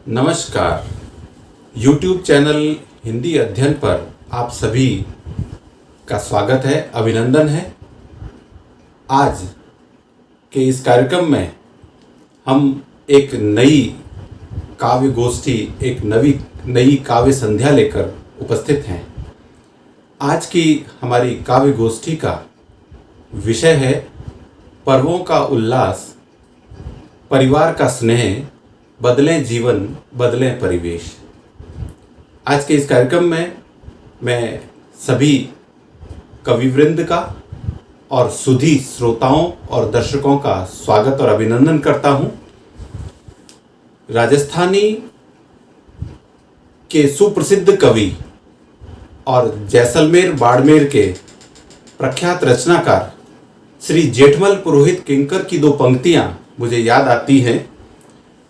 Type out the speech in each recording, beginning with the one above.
नमस्कार। YouTube channel Hindi अध्ययन पर आप सभी का स्वागत है, अभिनंदन है। आज के इस कार्यक्रम में हम एक नई काव्य गोष्ठी, एक नई काव्य संध्या लेकर उपस्थित हैं। आज की हमारी काव्य गोष्ठी का विषय है पर्वों का उल्लास, परिवार का स्नेह, बदलें जीवन बदलें परिवेश। आज के इस कार्यक्रम में मैं सभी कविवृंद का और सुधी श्रोताओं और दर्शकों का स्वागत और अभिनंदन करता हूं। राजस्थानी के सुप्रसिद्ध कवि और जैसलमेर बाड़मेर के प्रख्यात रचनाकार श्री जेठमल पुरोहित किंकर की दो पंक्तियां मुझे याद आती हैं।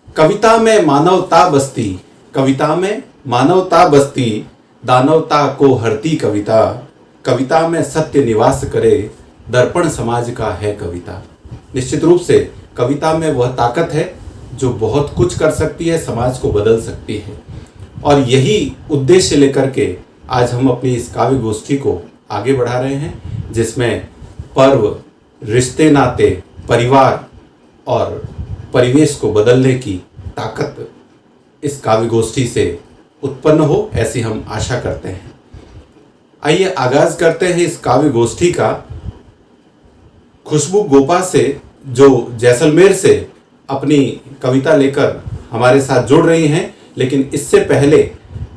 कविता में मानवता बसती, कविता में मानवता बसती, दानवता को हरती कविता, कविता में सत्य निवास करे, दर्पण समाज का है कविता। निश्चित रूप से कविता में वह ताकत है जो बहुत कुछ कर सकती है, समाज को बदल सकती है। और यही उद्देश्य लेकर के आज हम अपनी इस काव्य गोष्ठी को आगे बढ़ा रहे हैं, जिसमें पर्व, रिश्ते नाते, परिवार और परिवेश को बदलने की ताकत इस काव्य गोष्ठी से उत्पन्न हो, ऐसी हम आशा करते हैं। आइए आगाज करते हैं इस काव्य गोष्ठी का। खुशबू गोपा से, जो जैसलमेर से अपनी कविता लेकर हमारे साथ जुड़ रही हैं, लेकिन इससे पहले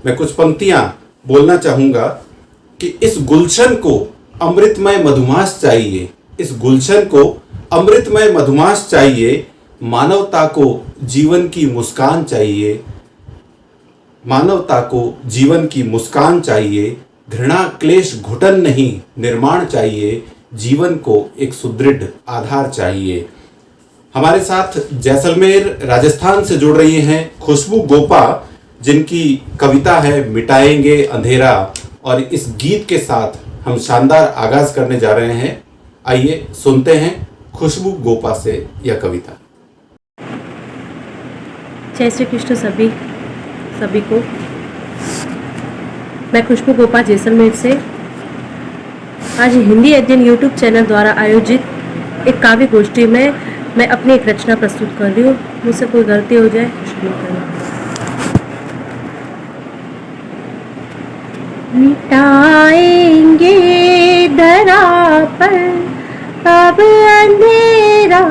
मैं कुछ पंक्तियां बोलना चाहूँगा कि इस गुलशन को अमृतमय मधुमास चाहिए, इस गुलशन को अमृतमय मधुमास चाहिए, मानवता को जीवन की मुस्कान चाहिए, मानवता को जीवन की मुस्कान चाहिए, घृणा क्लेश घुटन नहीं निर्माण चाहिए, जीवन को एक सुदृढ़ आधार चाहिए। हमारे साथ जैसलमेर राजस्थान से जुड़ रही हैं खुशबू गोपा, जिनकी कविता है मिटाएंगे अंधेरा, और इस गीत के साथ हम शानदार आगाज करने जा रहे हैं। आइए सुनते हैं खुशबू गोपा से यह कविता। जय श्री कृष्ण सभी को। मैं खुशबू गोपा जैसलमेर से आज हिंदी अध्ययन YouTube चैनल द्वारा आयोजित एक काव्य गोष्ठी में मैं अपनी एक रचना प्रस्तुत कर रही हूँ। मुझसे कोई गलती हो जाए क्षमा करना। मिटाएंगे धरा पर अब अंधेरा,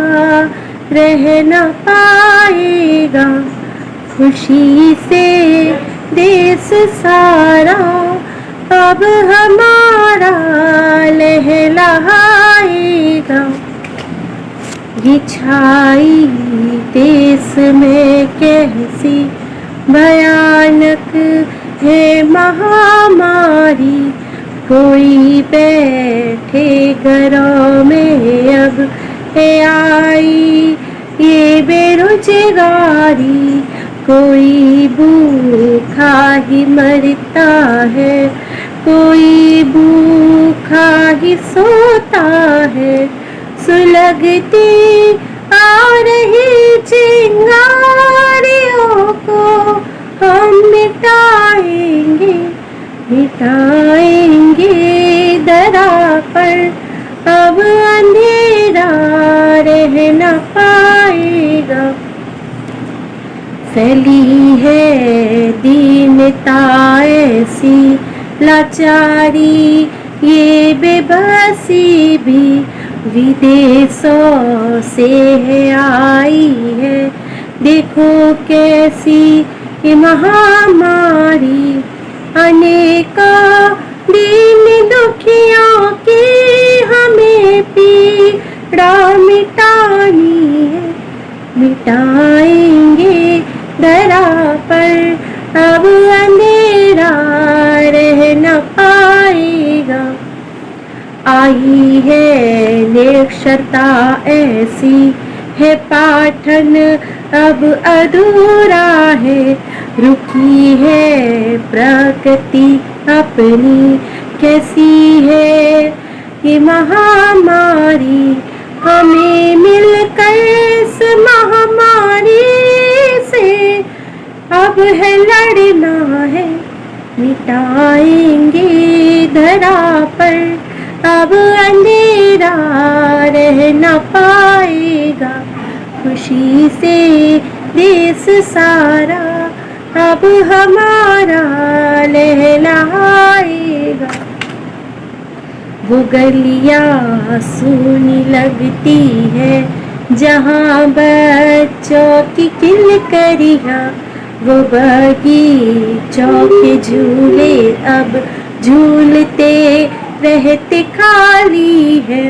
रह न पाएगा खुशी से देश सारा, अब हमारा लहलहाएगा। ये छाई देश में कैसी भयानक है महामारी, कोई बैठे घरों में अब है आई ये बेरोजगारी, कोई भूखा ही मरता है, कोई भूखा ही सोता है, सुलगती आ रही चिंगारियों को हम मिटाएंगे, मिटाएंगे दरा पर अब अंधेरा रह न पाएगा। फैली है दीनता ऐसी लाचारी, ये बेबसी भी विदेशों से है आई है, देखो कैसी ये महामारी, अनेका दीन दुखियों की हमें पीड़ा मिटानी है, मिटाएंगे दरा पर अब अंधेरा रह न पाएगा। आई है निरक्षरता ऐसी है पाठन अब अधूरा है, रुकी है प्रकृति अपनी कैसी है ये महामारी, हमें मिलकर इस महामारी से अब है लड़ना है, मिटाएंगे धरा पर, अब अंधेरा रह न पाएगा, खुशी से देश सारा अब हमारा लहलाएगा। वो गलियां सूनी लगती है जहाँ बच्चों की किलकरियाँ, वो बगीचों के झूले अब झूलते रहते खाली है,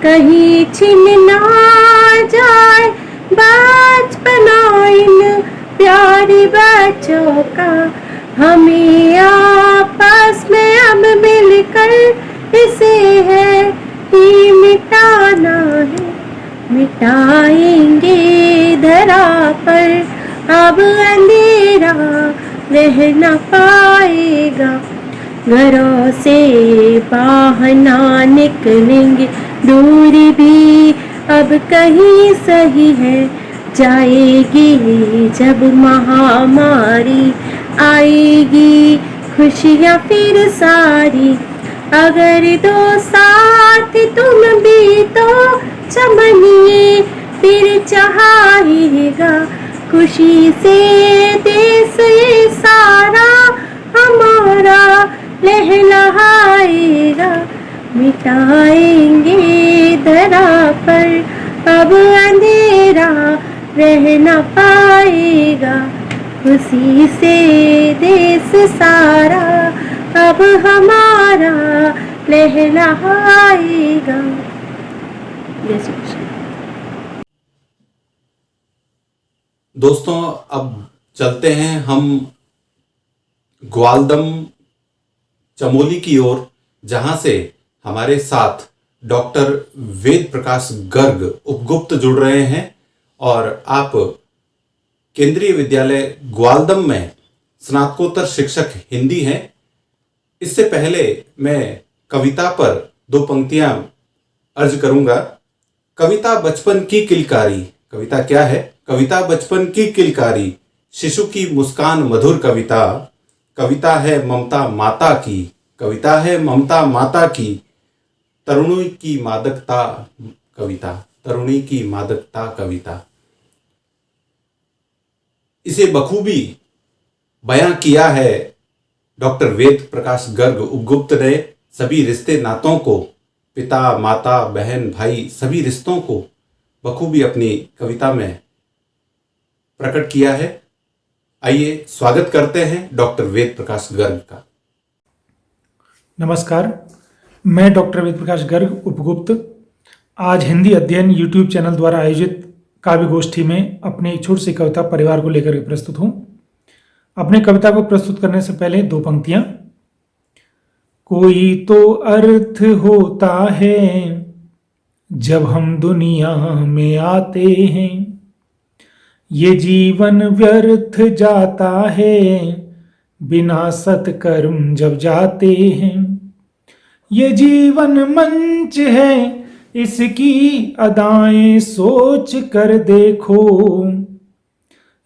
कहीं छिन ना जाए बचपना इन प्यारे बच्चों का, हमें आपस में अब मिलकर इसे है ही मिटाना है, मिटाएंगे धरा पर, अब अंधेरा रह न पाएगा, घरों से बाहर ना निकलेंगे, दूरी भी अब कहीं सही है, जाएगी जब महामारी, आएगी खुशियाँ फिर सारी, अगर दो साथ तुम भी तो चमनिए फिर चाहेगा, खुशी से देश ये सारा हमारा लहलहाएगा, मिटाएंगे धरा पर, अब अंधेरा रह न पाएगा, खुशी से देश सारा अब हमारा लहलहाएगा। जय श्री कृष्ण। दोस्तों, अब चलते हैं हम ग्वालदम चमोली की ओर, जहां से हमारे साथ डॉक्टर वेद प्रकाश गर्ग उपगुप्त जुड़ रहे हैं और आप केंद्रीय विद्यालय ग्वालदम में स्नातकोत्तर शिक्षक हिंदी हैं। इससे पहले मैं कविता पर दो पंक्तियां अर्ज करूंगा। कविता बचपन की किलकारी। कविता क्या है? कविता बचपन की किलकारी, शिशु की मुस्कान मधुर कविता, कविता है ममता माता की, कविता है ममता माता की, तरुणी की मादकता कविता, तरुणी की मादकता कविता। इसे बखूबी बयां किया है डॉक्टर वेद प्रकाश गर्ग उपगुप्त ने। सभी रिश्ते नातों को, पिता माता बहन भाई सभी रिश्तों को बखूबी अपनी कविता में प्रकट किया है। आइए स्वागत करते हैं डॉक्टर वेद प्रकाश गर्ग का। नमस्कार, मैं डॉक्टर वेद प्रकाश गर्ग उपगुप्त आज हिंदी अध्ययन यूट्यूब चैनल द्वारा आयोजित काव्य गोष्ठी में अपनी एक छोटी सी कविता परिवार को लेकर के प्रस्तुत हूँ। अपने कविता को प्रस्तुत करने से पहले दो पंक्तियां। कोई तो अर्थ होता है जब हम दुनिया में आते हैं, ये जीवन व्यर्थ जाता है बिना सत्कर्म जब जाते हैं। ये जीवन मंच है, इसकी अदाएं सोच कर देखो।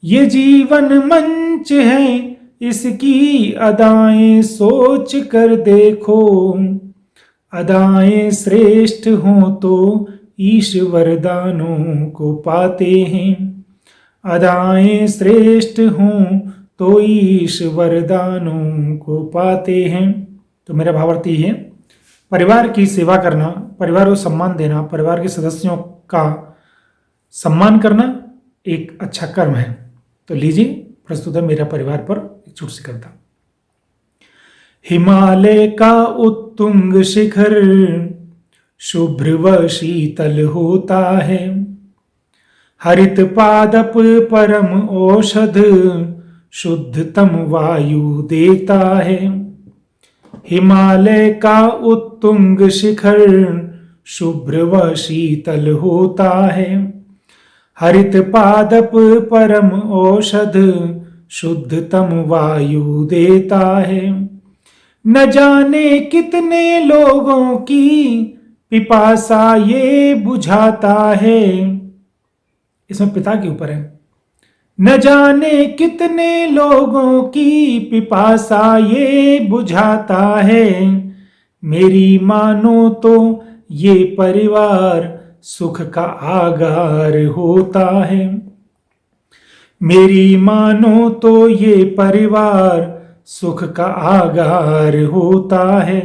ये जीवन मंच है, इसकी अदाएं सोच कर देखो। अदाएं श्रेष्ठ हों तो ईश्वर दानों को पाते हैं। अदाएं श्रेष्ठ हों तो ईश्वर दानों को पाते हैं। तो मेरा भावार्थ ये है, परिवार की सेवा करना, परिवार को सम्मान देना, परिवार के सदस्यों का सम्मान करना एक अच्छा कर्म है। तो लीजिए प्रस्तुत है मेरा परिवार पर एक छोटी सी कविता। हिमालय का उत्तुंग शिखर शुभ्र व शीतल होता है, हरित पादप परम औषध शुद्धतम वायु देता है। हिमालय का उत्तुंग शिखर शुभ्र व शीतल होता है, हरित पादप परम औषध शुद्धतम वायु देता है। न जाने कितने लोगों की पिपासा ये बुझाता है। इसमें पिता के ऊपर है। न जाने कितने लोगों की पिपासा ये बुझाता है। मेरी मानो तो ये परिवार सुख का आगार होता है। मेरी मानो तो ये परिवार सुख का आगार होता है।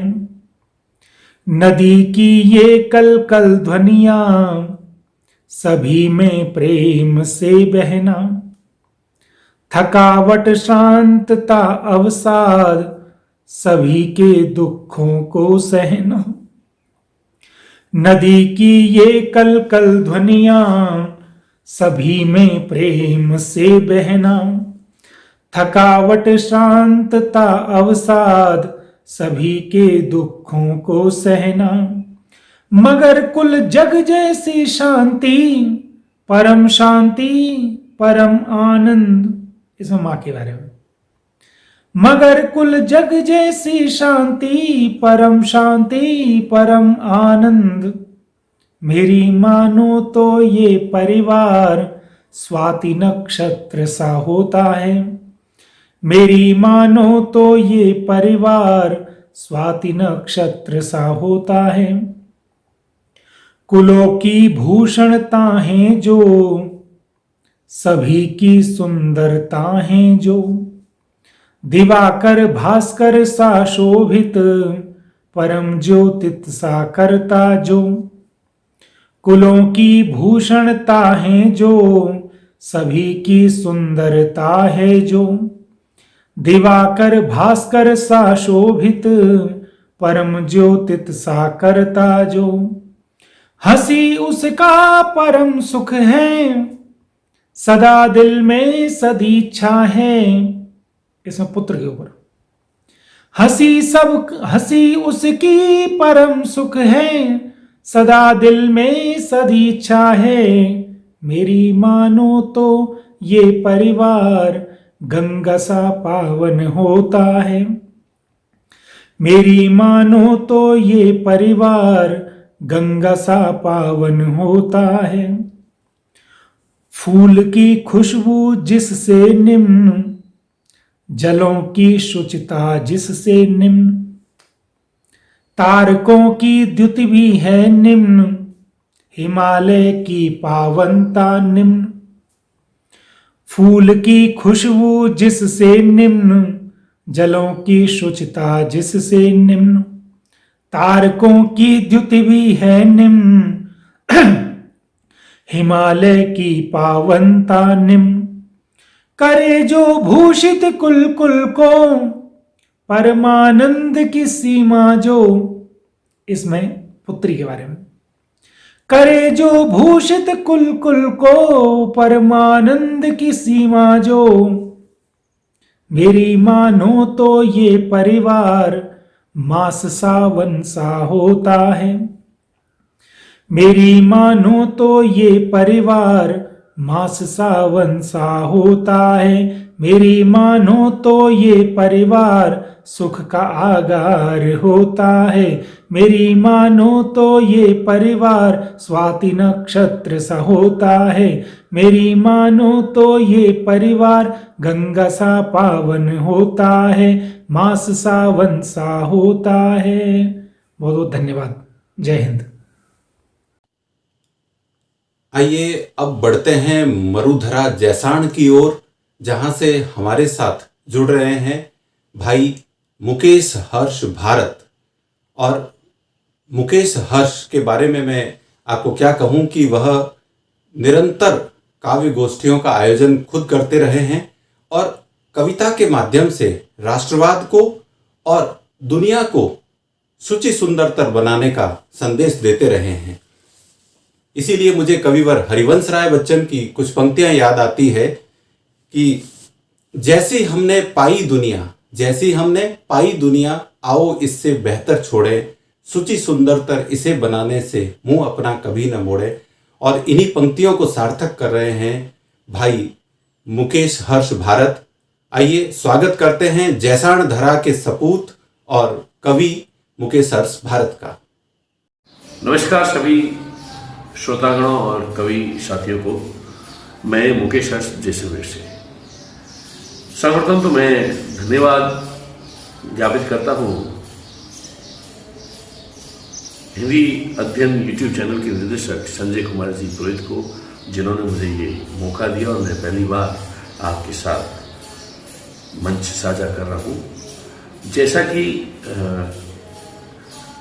नदी की ये कल कल ध्वनियां सभी में प्रेम से बहना, थकावट शांतता अवसाद सभी के दुखों को सहना। नदी की ये कल कल ध्वनियां सभी में प्रेम से बहना, थकावट शांतता अवसाद सभी के दुखों को सहना। मगर कुल जग जैसी शांति परम शांति परम आनंद, इसमें मां के बारे में। मगर कुल जग जैसी शांति परम आनंद। मेरी मानो तो ये परिवार स्वाति नक्षत्र सा होता है। मेरी मानो तो ये परिवार स्वाति नक्षत्र सा होता है। कुलों की भूषणता हैं जो, सभी की सुंदरता हैं जो, दिवाकर भास्कर सा शोभित परम ज्योतित सा करता जो। कुलों की भूषणता हैं जो, सभी की सुंदरता है जो, दिवाकर भास्कर सा शोभित परम ज्योतित सा करता जो। हंसी उसका परम सुख है, सदा दिल में सदीच्छा है। इसमें पुत्र के ऊपर हंसी उसकी परम सुख है, सदा दिल में सदीच्छा है। मेरी मानो तो ये परिवार गंगा सा पावन होता है। मेरी मानो तो ये परिवार गंगा सा पावन होता है। फूल की खुशबू जिससे निम्न, जलों की शुचिता जिससे निम्न, तारकों की द्युति भी है निम्न, हिमालय की पावनता निम्न। फूल की खुशबू जिससे निम्न, जलों की शुचिता जिससे निम्न, तारकों की द्युति भी है निम्न, हिमालय की पावनता निम्न। करे जो भूषित कुल कुल को, परमानंद की सीमा जो। इसमें पुत्री के बारे में, करे जो भूषित कुल कुल को, परमानंद की सीमा जो। मेरी मानो तो ये परिवार मास सावन सा होता है। मेरी मानो तो ये परिवार मास सावन सा होता है। मेरी मानो तो ये परिवार सुख का आगार होता है। मेरी मानो तो ये परिवार स्वाति नक्षत्र सा होता है। मेरी मानो तो ये परिवार गंगा सा पावन होता है, मास सावन सा होता है। बहुत बहुत धन्यवाद। जय हिंद। आइए अब बढ़ते हैं मरुधरा जैसाण की ओर, जहां से हमारे साथ जुड़ रहे हैं भाई मुकेश हर्ष भारत। और मुकेश हर्ष के बारे में मैं आपको क्या कहूं कि वह निरंतर काव्य गोष्ठियों का आयोजन खुद करते रहे हैं और कविता के माध्यम से राष्ट्रवाद को और दुनिया को शुचि सुंदरतर बनाने का संदेश देते रहे हैं। इसीलिए मुझे कविवर हरिवंश राय बच्चन की कुछ पंक्तियां याद आती है कि जैसी हमने पाई दुनिया आओ इससे बेहतर छोड़े, शुचि सुंदरतर इसे बनाने से मुंह अपना कभी न मोड़े। और इन्हीं पंक्तियों को सार्थक कर रहे हैं भाई मुकेश हर्ष भारत। आइए स्वागत करते हैं जैसाण धरा के सपूत और कवि मुकेश हर्ष भारत का। नमस्कार सभी श्रोतागणों और कवि साथियों को। मैं मुकेश हर्ष जैसलमेर से। सर्वप्रथम तो मैं धन्यवाद ज्ञापित करता हूँ हिंदी अध्ययन यूट्यूब चैनल के निदेशक संजय कुमार जी पुरोहित को, जिन्होंने मुझे ये मौका दिया और मैं पहली बार आपके साथ मंच साझा कर रहा हूँ। जैसा कि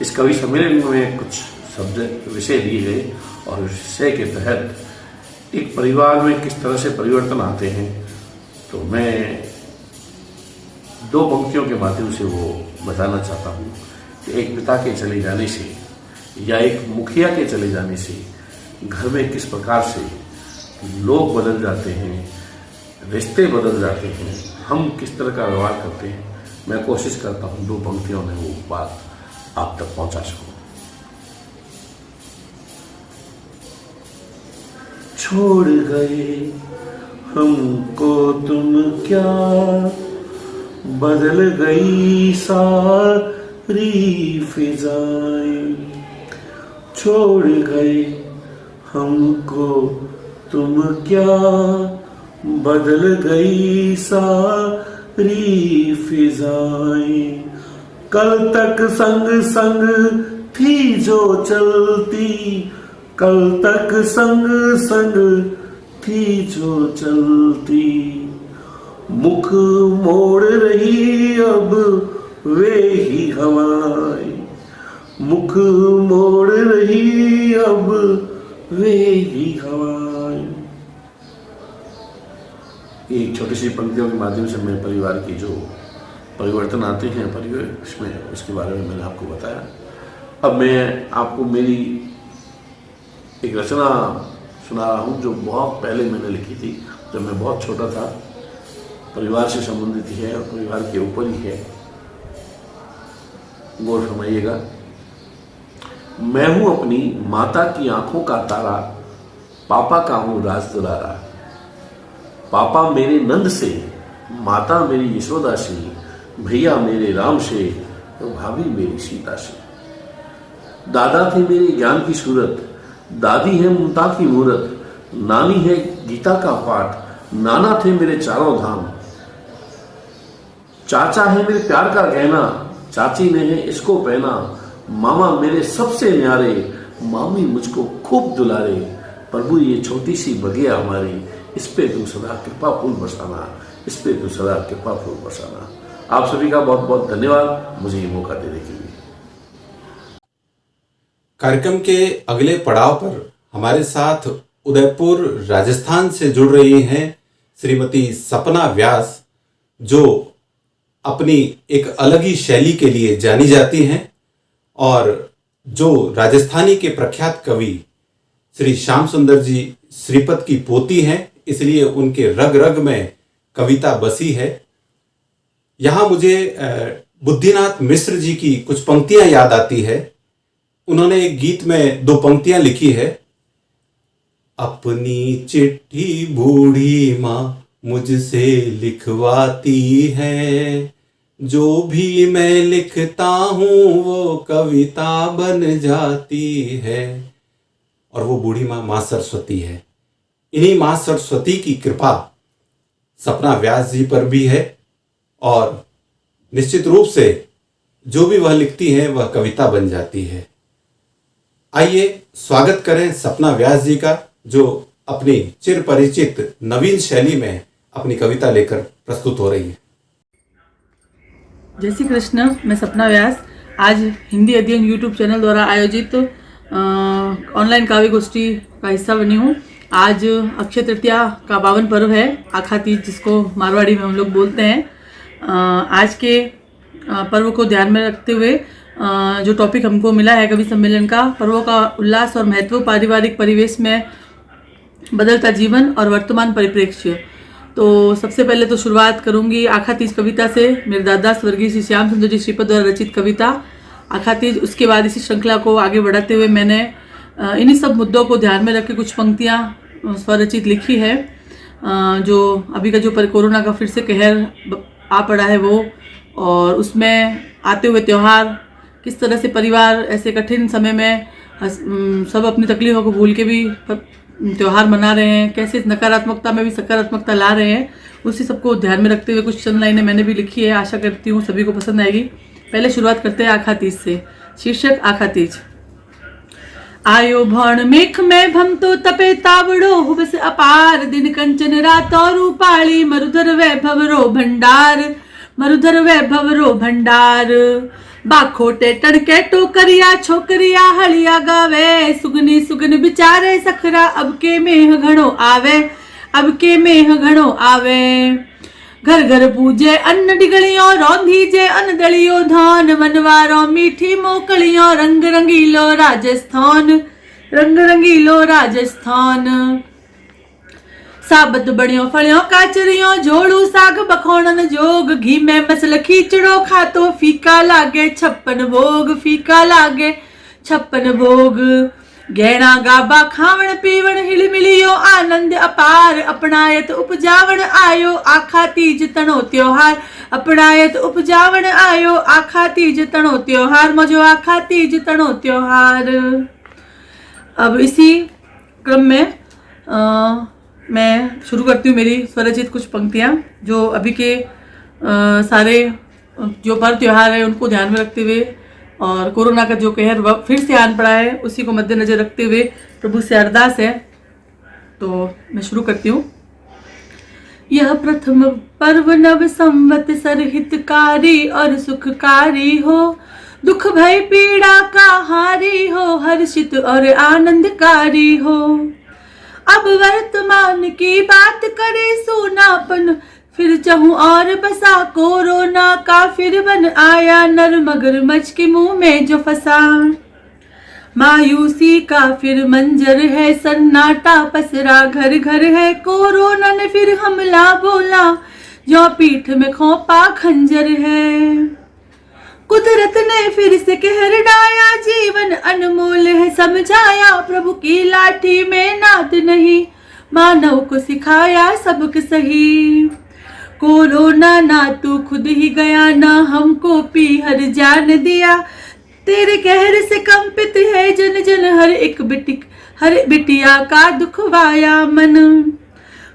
इस कवि सम्मेलन में कुछ सब्जेक्ट विषय दिए गए और विषय के तहत एक परिवार में किस तरह से परिवर्तन आते हैं, तो मैं दो पंक्तियों के माध्यम से वो बताना चाहता हूँ कि एक पिता के चले जाने से या एक मुखिया के चले जाने से घर में किस प्रकार से लोग बदल जाते हैं, रिश्ते बदल जाते हैं, हम किस तरह का व्यवहार करते हैं। मैं कोशिश करता हूँ दो पंक्तियों में वो बात आप तक पहुंचा सकूं। छोड़ गए हमको तुम क्या, बदल गई सारी फिजाएं। छोड़ गए हमको तुम क्या, बदल गई सारी फिजाएं। कल तक संग संग थी जो चलती, कल तक संग संग थी जो चलती। मुख मोड़ रही अब वे ही हवाएं, मुख मोड़ रही अब वे ही हवाएं। एक छोटी सी पंक्तियों के माध्यम से मैं परिवार की जो परिवर्तन आते हैं परिवेश में, उसके बारे में मैंने आपको बताया। अब मैं आपको मेरी एक रचना सुना रहा हूँ जो बहुत पहले मैंने लिखी थी, जब मैं बहुत छोटा था। परिवार से संबंधित है और परिवार के ऊपर ही है, गौर फरमाइएगा। मैं हूँ अपनी माता की आंखों का तारा, पापा का हूँ राज दुलारा। पापा मेरे नंद से, माता मेरी यशोदा से, भैया मेरे राम से, तो भाभी मेरी सीता से। दादा थे मेरे ज्ञान की सूरत, दादी है ममता की मूरत, नानी है गीता का पाठ, नाना थे मेरे चारों धाम। चाचा है मेरे प्यार का गहना, चाची ने है इसको पहना। मामा मेरे सबसे न्यारे, मामी मुझको खूब दुलारे। प्रभु ये छोटी सी बगिया हमारी, इस पे तू सदा कृपा फूल बरसाना, इस पे तू सदा कृपा फूल बरसाना। आप सभी का बहुत बहुत धन्यवाद मुझे ये मौका देने के लिए। कार्यक्रम के अगले पड़ाव पर हमारे साथ उदयपुर राजस्थान से जुड़ रही हैं श्रीमती सपना व्यास, जो अपनी एक अलग ही शैली के लिए जानी जाती हैं और जो राजस्थानी के प्रख्यात कवि श्री श्याम सुंदर जी श्रीपद की पोती हैं, इसलिए उनके रग रग में कविता बसी है। यहाँ मुझे बुद्धिनाथ मिश्र जी की कुछ पंक्तियां याद आती है। उन्होंने एक गीत में दो पंक्तियां लिखी है। अपनी चिट्ठी बूढ़ी माँ मुझसे लिखवाती है, जो भी मैं लिखता हूँ वो कविता बन जाती है। और वो बूढ़ी माँ सरस्वती है। इन्हीं माँ सरस्वती की कृपा सपना व्यास जी पर भी है और निश्चित रूप से जो भी वह लिखती हैं वह कविता बन जाती है। आइए स्वागत करें सपना व्यास जी का, जो अपनी चिर परिचित नवीन शैली में अपनी कविता लेकर प्रस्तुत हो रही है। जय श्री कृष्ण। मैं सपना व्यास आज हिंदी अध्ययन यूट्यूब चैनल द्वारा आयोजित ऑनलाइन काव्य गोष्ठी का हिस्सा बनी हूँ। आज अक्षय तृतीया का पावन पर्व है, आखा तीज, जिसको मारवाड़ी में हम लोग बोलते हैं। आज के पर्व को ध्यान में रखते हुए जो टॉपिक हमको मिला है कवि सम्मेलन का, पर्वों का उल्लास और महत्व, पारिवारिक परिवेश में बदलता जीवन और वर्तमान परिप्रेक्ष्य। तो सबसे पहले तो शुरुआत करूंगी आखा तीज कविता से, मेरे दादा स्वर्गीय श्री श्याम सुंदर जी श्रीपद द्वारा रचित कविता आखा तीज। उसके बाद इसी श्रृंखला को आगे बढ़ाते हुए मैंने इन्हीं सब मुद्दों को ध्यान में रख के कुछ पंक्तियां स्वरचित लिखी है। जो अभी का जो कोरोना का फिर से कहर आ पड़ा है वो, और उसमें आते हुए त्यौहार, किस तरह से परिवार ऐसे कठिन समय में सब अपनी तकलीफों को भूल के भी त्यौहार मना रहे हैं, कैसे नकारात्मकता में भी सकारात्मकता ला रहे हैं, उसी सबको ध्यान में रखते हुए कुछ चंद लाइनें मैंने भी लिखी है। आशा करती हूँ सभी को पसंद आएगी। पहले शुरुआत करते हैं आखा तीज से। शीर्षक आखा तीज। आयो भौण मेख में भम तो तपे तावड़ो हुबस अपार, दिन कंचन रात और रूपाली मरुधर वैभव रो भंडार, मरुधर वैभव रो भंडार। बाखोटे टड़के टोकरिया छोकरिया हलिया गावे, सुगनी सुगन बिचारे सखरा अब के मेह घणो आवे, अब के मेह घणो आवे। घर घर पूजे अन्न डिगलियों रौंधी जे अन्न दलियो धान, मनवारो मीठी मोकलियों रंग रंगीलो राजस्थान, रंग रंगीलो राजस्थान। साबत बड़ियों फलियों काचरियों झोड़ू साग बखोणन जोग, घी में मसल खींचड़ो खातो फीका लागे 56 भोग, फीका लागे 56 भोग। गहना गाबा खावण पीवण हिल मिलियो आनंद अपार, अपनायत उपजावण आयो आखा तीज तणो त्योहार, अपनायत उपजावण आयो आखा तीज तणो त्योहार, मजो आखा तीज तणो त्योहार। अब इसी क्रम में मैं शुरू करती हूँ मेरी स्वरचित कुछ पंक्तियाँ, जो अभी के सारे जो पर्व त्योहार है उनको ध्यान में रखते हुए और कोरोना का जो कहर फिर से आन पड़ा है उसी को मद्देनजर रखते हुए प्रभु से अरदास है। तो मैं शुरू करती हूँ। यह प्रथम पर्व नव संवत सरहितकारी और सुखकारी हो, दुख भय पीड़ा का हारी हो, हर्षित और आनंदकारी हो। अब वर्तमान की बात करे सोनापन, फिर चहूं और बसा कोरोना का फिर बन आया नर मगरमच्छ के मुंह में जो फंसा। मायूसी का फिर मंजर है, सन्नाटा पसरा घर घर है, कोरोना ने फिर हमला बोला जो पीठ में खोपा खंजर है। कुदरत ने फिर से कहर डाया, जीवन अनमोल है समझाया, प्रभु की लाठी में नाद नहीं, मानव को सिखाया सबक सही। कोरोना ना तू खुद ही गया, ना हमको पीहर जान दिया, तेरे कहर से कंपित है जन जन, हर बिटिया का दुखवाया मन।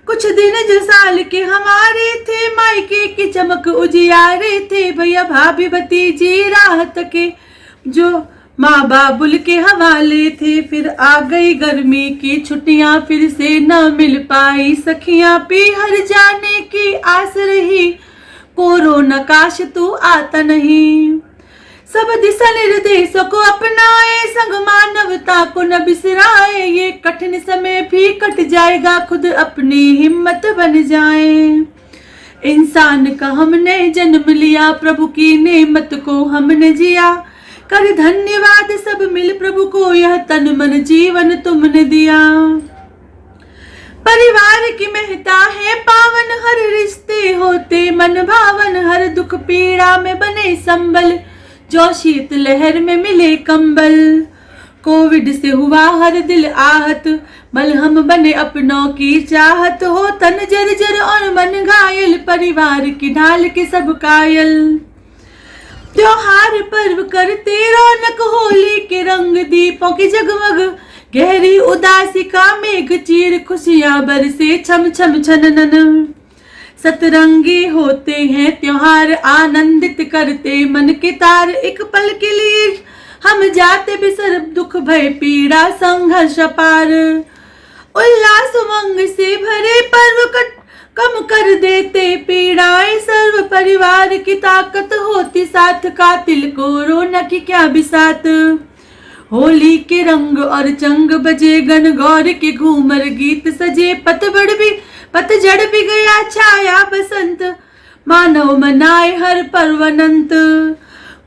कुछ दिन जो साल के हमारे थे, मायके की चमक उजियारे थे, भैया भाभी भतीजी राहत के जो माँ बाबुल के हवाले थे। फिर आ गई गर्मी की छुट्टियां, फिर से न मिल पाई सखियां, पीहर जाने की आस रही, कोरोना काश तू आता नहीं। सब दिशा निर्देशों को अपनाए, संग मानवता को न बिसराए, ये कठिन समय भी कट जाएगा, खुद अपनी हिम्मत बन जाए। इंसान का हमने जन्म लिया, प्रभु की नेमत को हमने जिया, कर धन्यवाद सब मिल प्रभु को, यह तन मन जीवन तुमने दिया। परिवार की महता है पावन, हर रिश्ते होते मन भावन, हर दुख पीड़ा में बने संबल, जो शीत लहर में मिले कंबल। कोविड से हुआ हर दिल आहत, मलहम बने अपनों की चाहत, हो तन जर्जर और मन घायल, परिवार की ढाल के सब कायल। त्योहार पर्व करते रौनक, होली के रंग दीपों की जगमग, गहरी उदासी का मेघ चीर, खुशियां बरसे छम छम छननन। सतरंगी होते हैं त्योहार, आनंदित करते मन के तार, एक पल के लिए हम जाते बिसर, दुख भय पीड़ा संघर्ष पार। उल्लास उमंग से भरे पर्व कम कर देते पीड़ाएं, सर्व परिवार की ताकत होती साथ, कातिल कोरोना की क्या बिसात। होली के रंग और चंग बजे, गण गौर के घूमर गीत सजे, पतझड़ भी गया छाया बसंत, मानव मनाए हर पर्व अनंत।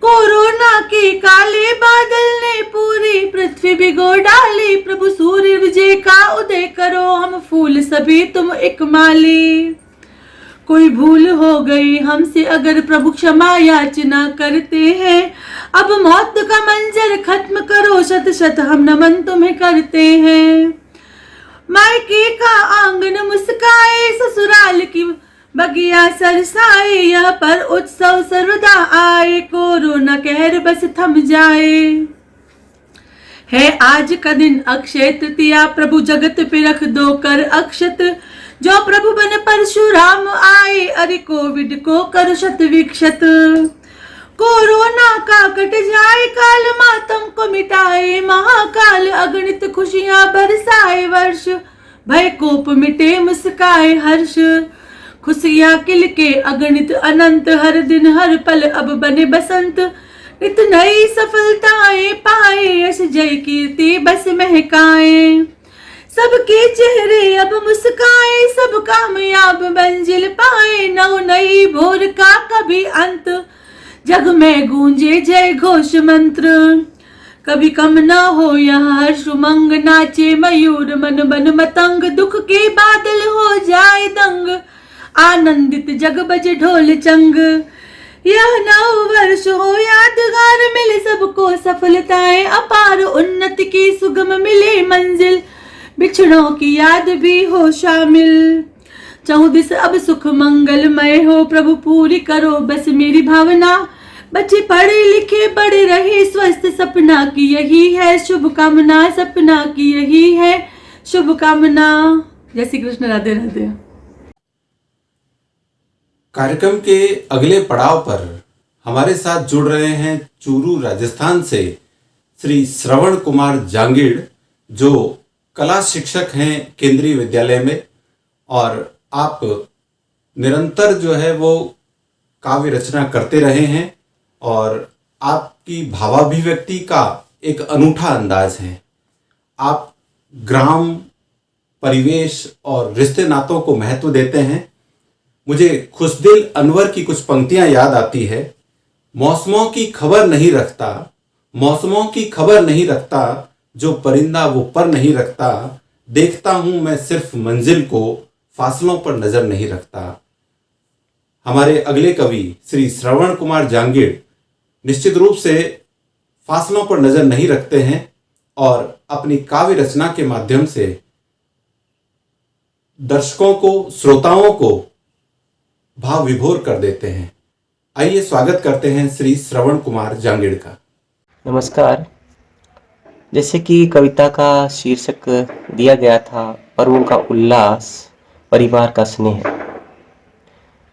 कोरोना के काले बादल ने पूरी पृथ्वी भिगो डाली, प्रभु सूर्य विजय का उदय करो, हम फूल सभी तुम एक माली। कोई भूल हो गई हमसे अगर प्रभु क्षमा याचना करते हैं, अब मौत का मंजर खत्म करो, शत शत हम नमन तुम्हें करते हैं। मायके का आंगन मुस्काए, ससुराल की बगिया सरसाए, यह पर उत्सव सर्वदा आए, कोरोना कहर बस थम जाए। है आज का दिन अक्षय तृतीया, प्रभु जगत पे रख दो कर अक्षत। जो प्रभु बन परशुराम आए, अरे कोविड को कर शत विक्षत। कोरोना का कट जाए काल, मातम को मिटाए महाकाल। अगणित खुशियां बरसाए वर्ष, भय कोप मिटे मुस्काए हर्ष। खुशियां किल के अगणित अनंत, हर दिन हर पल अब बने बसंत। नित नई सफलताएं पाए, यश जय कीर्ति बस महकाए। सबके चेहरे अब मुस्काए, सब कामयाब मंजिल पाए। नव नई भोर का कभी अंत, जग में गूंजे जय घोष मंत्र। कभी कम न हो यह हर्ष उमंग, नाचे मयूर मन बन मतंग। दुख के बादल हो जाए दंग, आनंदित जग बजे ढोल चंग। यह नव वर्ष हो यादगार, मिले सबको सफलताएं अपार। उन्नति की सुगम मिले मंजिल, बिछड़ों की याद भी हो शामिल। चौदिस अब सुख मंगलमय हो, प्रभु पूरी करो बस मेरी भावना। बच्चे पढ़े लिखे बड़े रहे स्वस्थ, सपना की यही है शुभकामना। सपना की यही है शुभकामना। जय श्री कृष्ण, राधे राधे। कार्यक्रम के अगले पड़ाव पर हमारे साथ जुड़ रहे हैं चूरू राजस्थान से श्री श्रवण कुमार जांगीड़, जो कला शिक्षक हैं केंद्रीय विद्यालय में। और आप निरंतर जो है वो काव्य रचना करते रहे हैं और आपकी भावाभिव्यक्ति का एक अनूठा अंदाज है। आप ग्राम, परिवेश और रिश्ते नातों को महत्व देते हैं। मुझे खुशदिल अनवर की कुछ पंक्तियां याद आती है। मौसमों की खबर नहीं रखता, मौसमों की खबर नहीं रखता, जो परिंदा वो पर नहीं रखता। देखता हूं मैं सिर्फ मंजिल को, फासलों पर नजर नहीं रखता। हमारे अगले कवि श्री श्रवण कुमार जांगीड़ निश्चित रूप से फासलों पर नजर नहीं रखते हैं और अपनी काव्य रचना के माध्यम से दर्शकों को, श्रोताओं को भाव विभोर कर देते हैं। आइए स्वागत करते हैं श्री श्रवण कुमार जांगीड़ का। नमस्कार। जैसे कि कविता का शीर्षक दिया गया था, पर्वों का उल्लास, परिवार का स्नेह,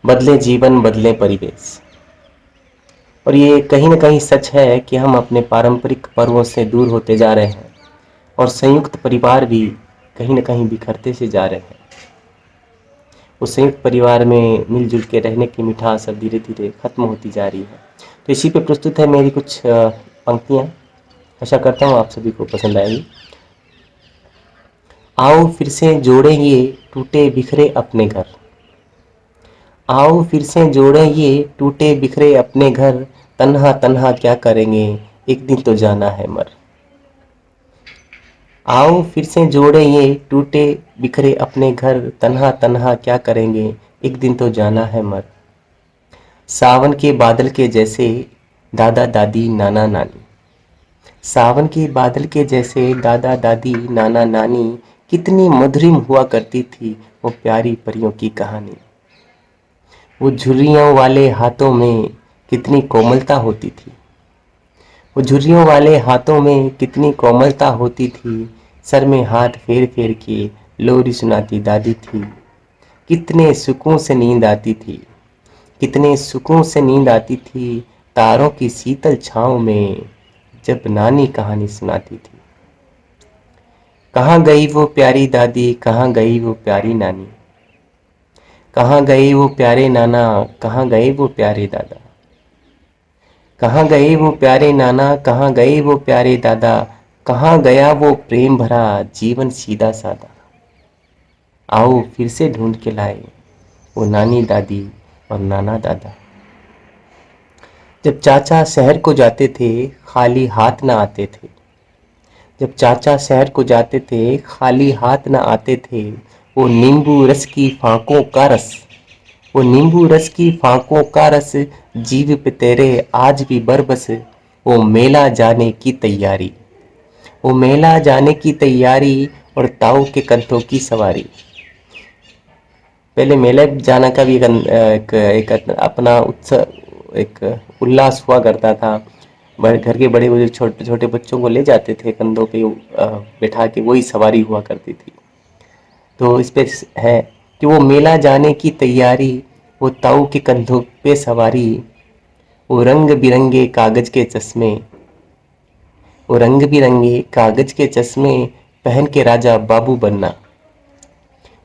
बदले जीवन बदले परिवेश। और ये कहीं ना कहीं सच है कि हम अपने पारंपरिक पर्वों से दूर होते जा रहे हैं और संयुक्त परिवार भी कहीं ना कहीं बिखरते से जा रहे हैं। उस संयुक्त परिवार में मिलजुल के रहने की मिठास अब धीरे धीरे खत्म होती जा रही है। तो इसी पे प्रस्तुत है मेरी कुछ पंक्तियाँ। आशा करता हूँ आप सभी को पसंद आएगी। आओ फिर से जोड़ें ये टूटे बिखरे अपने घर, आओ फिर से जोड़ें ये टूटे बिखरे अपने घर। तन्हा तन्हा क्या करेंगे, एक दिन तो जाना है मर। आओ फिर से जोड़ें ये टूटे बिखरे अपने घर। तन्हा तन्हा क्या करेंगे, एक दिन तो जाना है मर। सावन के बादल के जैसे दादा दादी नाना नानी, सावन के बादल के जैसे दादा दादी नाना नानी। कितनी मधुरिम हुआ करती थी वो प्यारी परियों की कहानी। वो झुर्रियों वाले हाथों में कितनी कोमलता होती थी, वो झुर्रियों वाले हाथों में कितनी कोमलता होती थी। सर में हाथ फेर फेर के लोरी सुनाती दादी थी। कितने सुकून से नींद आती थी, कितने सुकून से नींद आती थी। तारों की शीतल छाँव में जब नानी कहानी सुनाती थी। कहाँ गई वो प्यारी दादी, कहाँ गई वो प्यारी नानी, कहाँ गए वो प्यारे नाना, कहाँ गए वो प्यारे दादा। कहाँ गए वो प्यारे नाना, कहाँ गए वो प्यारे दादा। कहाँ गया वो प्रेम भरा जीवन सीधा सादा। आओ फिर से ढूंढ के लाए वो नानी दादी और नाना दादा। जब चाचा शहर को जाते थे खाली हाथ ना आते थे, जब चाचा शहर को जाते थे खाली हाथ ना आते थे। वो नींबू रस की फांकों का रस, वो नींबू रस की फांकों का रस। जीव पे तेरे आज भी बरबस। वो मेला जाने की तैयारी, वो मेला जाने की तैयारी और ताऊ के कंधों की सवारी। पहले मेले जाना का भी एक अपना उत्सव, एक उल्लास हुआ करता था। घर के बड़े बुजुर्ग छोटे छोटे बच्चों को ले जाते थे कंधों पे बैठा के, वही सवारी हुआ करती थी। तो इस पे है कि वो मेला जाने की तैयारी, वो ताऊ के कंधों पे सवारी, वो रंग बिरंगे कागज के चश्मे, वो रंग बिरंगे कागज के चश्मे पहन के राजा बाबू बनना,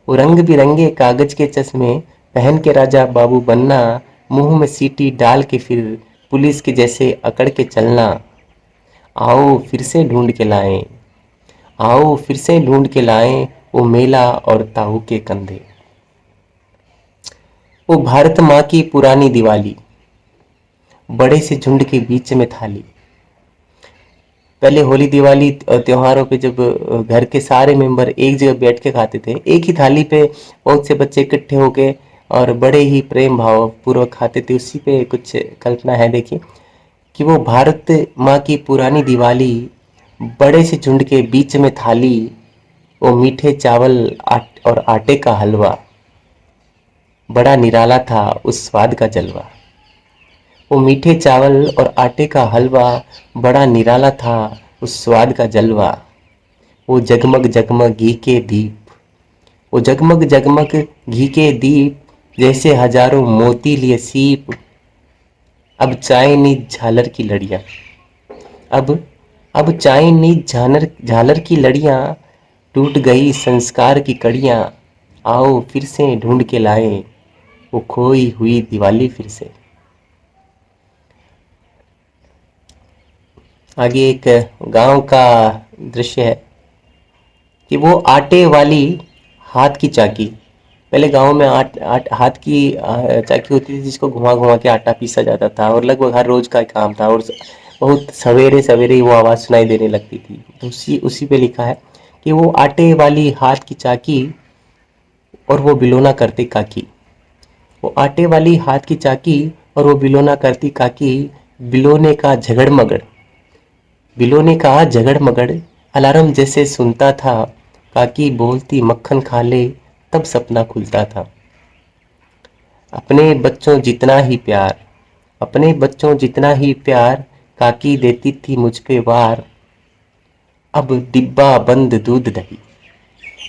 वो रंग बिरंगे कागज के चश्मे पहन के राजा बाबू बनना, मुंह में सीटी डाल के फिर पुलिस के जैसे अकड़ के चलना। आओ फिर से ढूंढ के लाएं, आओ फिर से ढूंढ के लाएं वो मेला और ताऊ के कंधे। वो भारत माँ की पुरानी दिवाली, बड़े से झुंड के बीच में थाली। पहले होली दिवाली त्योहारों पे जब घर के सारे मेंबर एक जगह बैठ के खाते थे, एक ही थाली पे बहुत से बच्चे इकट्ठे होके और बड़े ही प्रेम भाव पूर्वक खाते थे, उसी पे कुछ कल्पना है। देखिए कि वो भारत माँ की पुरानी दिवाली, बड़े से झुंड के बीच में थाली, वो मीठे चावल और आटे का हलवा, बड़ा निराला था उस स्वाद का जलवा। वो मीठे चावल और आटे का हलवा, बड़ा निराला था उस स्वाद का जलवा। वो जगमग जगमग घी के दीप, वो जगमग जगमग घी के दीप, जैसे हजारों मोती लिए सीप। अब चाइनीज झालर की लड़ियाँ, अब चाइनीज झालर की लड़ियाँ, टूट गई संस्कार की कड़ियाँ। आओ फिर से ढूंढ के लाएं वो खोई हुई दिवाली फिर से। आगे एक गांव का दृश्य है कि वो आटे वाली हाथ की चाकी। पहले गांव में हाथ की चाकी होती थी जिसको घुमा घुमा के आटा पीसा जाता था, और लगभग हर रोज का काम था, और बहुत सवेरे सवेरे ही वो आवाज़ सुनाई देने लगती थी। तो उसी पे लिखा है कि वो आटे वाली हाथ की चाकी और वो बिलोना करती काकी। वो आटे वाली हाथ की चाकी और वो बिलोना करती काकी। बिलोने का झगड़ मगड़, बिलोने का झगड़ मगड़ अलार्म जैसे सुनता था। काकी बोलती मक्खन खा ले, तब सपना खुलता था। अपने बच्चों जितना ही प्यार, अपने बच्चों जितना ही प्यार, काकी देती थी मुझ पे वार। अब डिब्बा बंद दूध दही,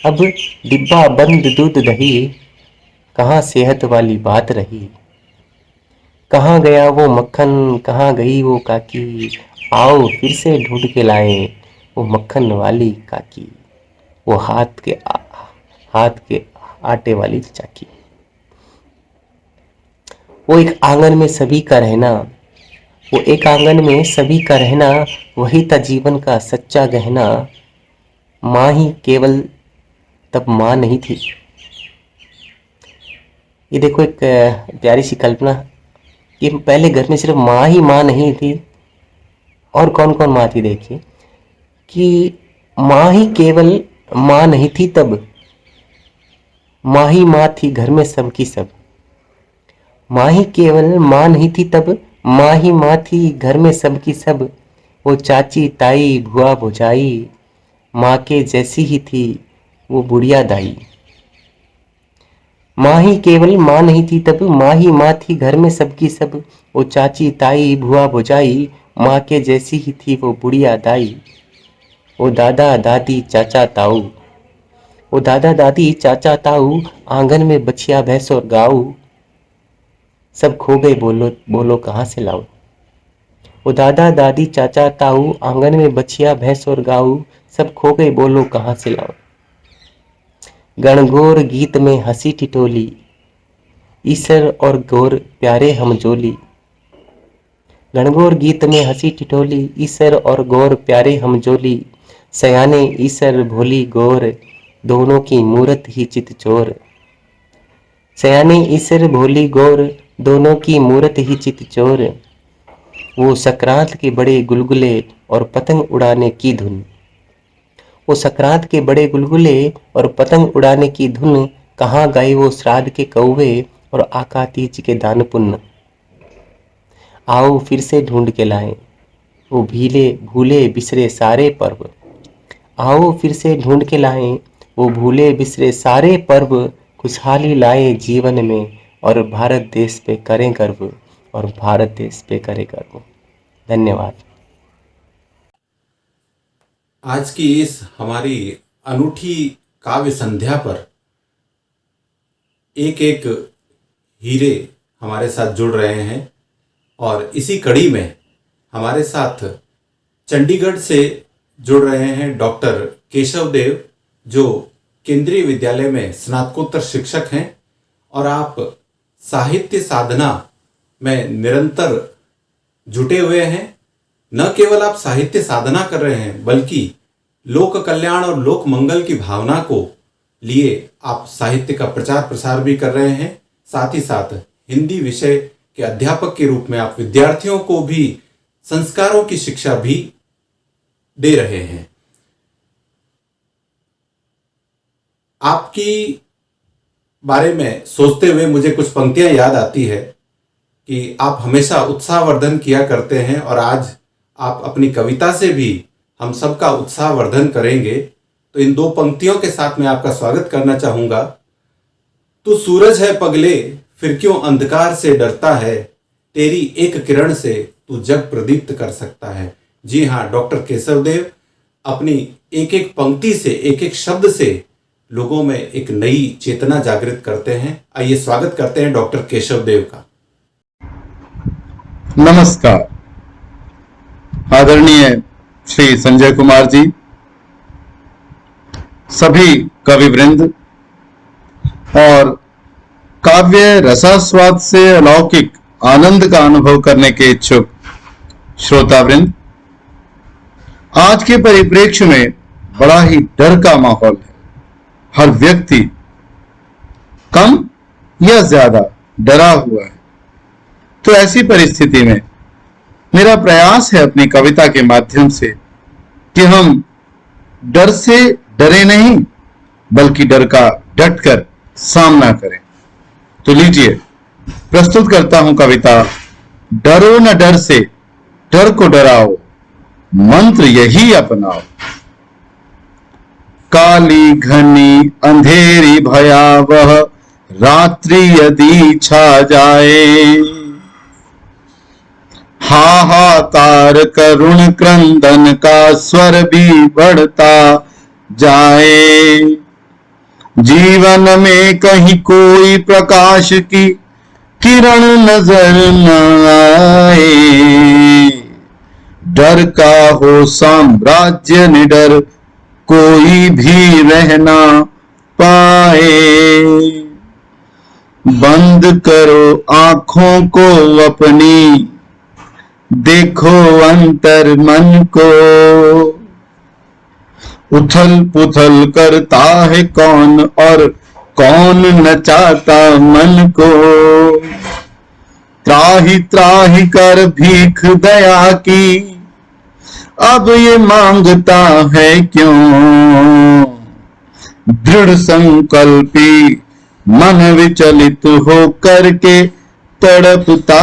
अब डिब्बा बंद दूध दही, कहाँ सेहत वाली बात रही। कहाँ गया वो मक्खन, कहाँ गई वो काकी। आओ फिर से ढूंढ के लाएं वो मक्खन वाली काकी, वो हाथ के आटे वाली चाकी। वो एक आंगन में सभी का रहना, वो एक आंगन में सभी का रहना, वही था जीवन का सच्चा गहना। माँ ही केवल तब माँ नहीं थी। ये देखो एक प्यारी सी कल्पना कि पहले घर में सिर्फ माँ ही माँ नहीं थी, और कौन कौन माँ थी। देखिए कि माँ ही केवल माँ नहीं थी तब, माँ ही माँ थी घर में सबकी सब। माँ ही केवल माँ नहीं थी तब, माँ ही माँ थी घर में सबकी सब। वो चाची ताई भुआ भुजाई, माँ के जैसी ही थी वो बुढ़िया दाई। माँ ही केवल माँ नहीं थी तब, माँ ही माँ थी घर में सबकी सब। वो चाची ताई भुआ भुजाई, माँ के जैसी ही थी वो बुढ़िया दाई। वो दादा दादी चाचा ताऊ, वो दादा दादी चाचा ताऊ, आंगन में बछिया भैंस और गाऊ, सब खो गए बोलो बोलो कहाँ से लाऊं। वो दादा दादी चाचा ताऊ, आंगन में बछिया भैंस और गाऊ, सब खो गए बोलो कहाँ से लाऊं। गणगौर गीत में हंसी ठिठोली, ईसर और गौर प्यारे हम जोली। गणगौर गीत में हंसी ठिठोली, ईसर और गौर प्यारे हम जोली। सयाने ईसर भोली गौर, दोनों की मूरत ही चितचोर। सयाने ईसर भोली गौर, दोनों की मूरत ही चितचोर। वो संक्रांत के बड़े गुलगुले और पतंग उड़ाने की धुन, वो संक्रांत के बड़े गुलगुले और पतंग उड़ाने की धुन। कहाँ गए वो श्राद्ध के कौवे और आका तीज के दान पुण्य। आओ फिर से ढूंढ के लाएं वो भूले बिसरे सारे पर्व। आओ फिर से ढूंढ के लाएं वो भूले बिसरे सारे पर्व। खुशहाली लाए जीवन में और भारत देश पे करें गर्व, और भारत देश पे करें गर्व। धन्यवाद। आज की इस हमारी अनूठी काव्य संध्या पर एक एक हीरे हमारे साथ जुड़ रहे हैं और इसी कड़ी में हमारे साथ चंडीगढ़ से जुड़ रहे हैं डॉक्टर केशव देव, जो केंद्रीय विद्यालय में स्नातकोत्तर शिक्षक हैं और आप साहित्य साधना में निरंतर जुटे हुए हैं। न केवल आप साहित्य साधना कर रहे हैं बल्कि लोक कल्याण और लोक मंगल की भावना को लिए आप साहित्य का प्रचार प्रसार भी कर रहे हैं। साथ ही साथ हिंदी विषय के अध्यापक के रूप में आप विद्यार्थियों को भी संस्कारों की शिक्षा भी दे रहे हैं। आपकी बारे में सोचते हुए मुझे कुछ पंक्तियां याद आती है कि आप हमेशा उत्साहवर्धन किया करते हैं और आज आप अपनी कविता से भी हम सबका उत्साहवर्धन करेंगे। तो इन दो पंक्तियों के साथ मैं आपका स्वागत करना चाहूंगा। तू सूरज है पगले, फिर क्यों अंधकार से डरता है, तेरी एक किरण से तू जग प्रदीप्त कर सकता है। जी हाँ, डॉक्टर केशव देव अपनी एक एक पंक्ति से, एक एक शब्द से लोगों में एक नई चेतना जागृत करते हैं। आइए स्वागत करते हैं डॉक्टर केशव देव का। नमस्कार। आदरणीय श्री संजय कुमार जी, सभी कविवृंद और काव्य रसास्वाद से अलौकिक आनंद का अनुभव करने के इच्छुक श्रोतावृंद, आज के परिप्रेक्ष्य में बड़ा ही डर का माहौल है। हर व्यक्ति कम या ज्यादा डरा हुआ है। तो ऐसी परिस्थिति में मेरा प्रयास है अपनी कविता के माध्यम से कि हम डर से डरे नहीं बल्कि डर का डटकर सामना करें। तो लीजिए प्रस्तुत करता हूं कविता डरो न डर से, डर को डराओ, मंत्र यही अपनाओ। काली घनी अंधेरी भयावह रात्रि यदि छा जाए, हाहाकार करुण क्रंदन का स्वर भी बढ़ता जाए, जीवन में कहीं कोई प्रकाश की किरण नजर न आए, डर का हो साम्राज्य निडर कोई भी रह ना पाए। बंद करो आंखों को अपनी, देखो अंतर मन को, उथल पुथल करता है कौन और कौन नचाता मन को। त्राही त्राही कर भीख दया की, अब ये मांगता है क्यों। दृढ़ संकल्पी मन विचलित हो करके तड़पता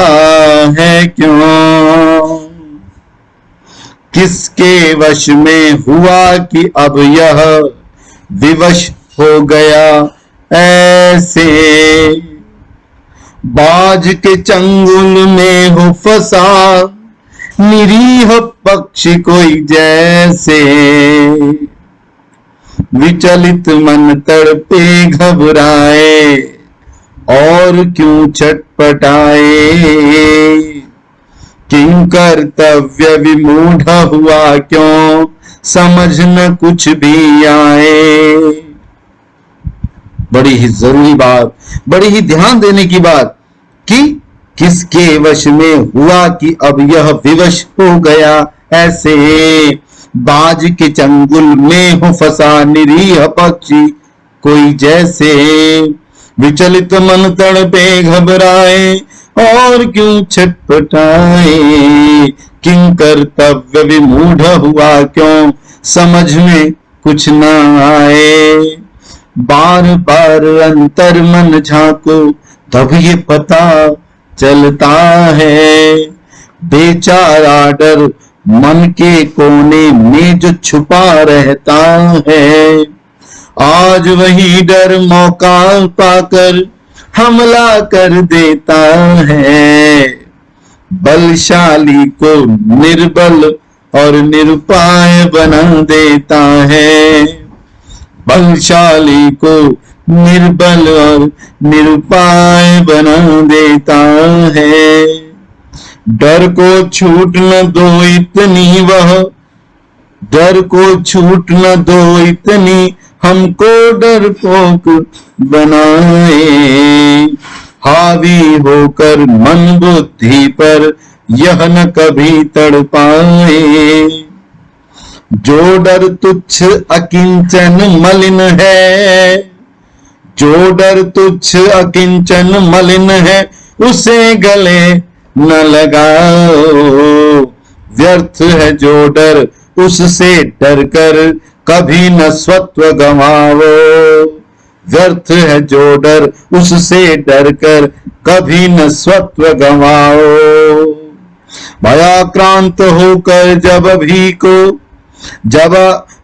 है क्यों। किसके वश में हुआ कि अब यह विवश हो गया ऐसे, बाज के चंगुल में हो फंसा निरीह पक्षी कोई जैसे। विचलित मन तड़पे घबराए और क्यों छटपटाए, किं कर्तव्य विमूढ़ हुआ क्यों समझ न कुछ भी आए। बड़ी ही जरूरी बात, बड़ी ही ध्यान देने की बात कि किसके वश में हुआ कि अब यह विवश हो गया ऐसे। बाज के चंगुल में हो फंसा निरीह पक्षी कोई जैसे। विचलित मन तड़पे घबराए और क्यों छटपटाए, किं कर्तव्य विमूढ़ हुआ क्यों समझ में कुछ न आए। बार बार अंतर मन झांको तब ये पता चलता है, बेचारा डर मन के कोने में जो छुपा रहता है। आज वही डर मौका पाकर हमला कर देता है, बलशाली को निर्बल और निरुपाय बना देता है, बलशाली को निर्बल और निरुपाय बना देता है। डर को छूट न दो इतनी वह, डर को छूट न दो इतनी, हमको डरपोक बनाए। हावी होकर मन बुद्धि पर यह न कभी तड़पाए। जो डर तुच्छ अकिंचन मलिन है, जो डर तुच्छ अकिंचन मलिन है, उसे गले न लगाओ। व्यर्थ है जो डर उससे डर कर कभी न स्वत्व गंवाओ। व्यर्थ है जो डर उससे डर कर कभी न स्वत्व गंवाओ। भयाक्रांत होकर जब भी को, जब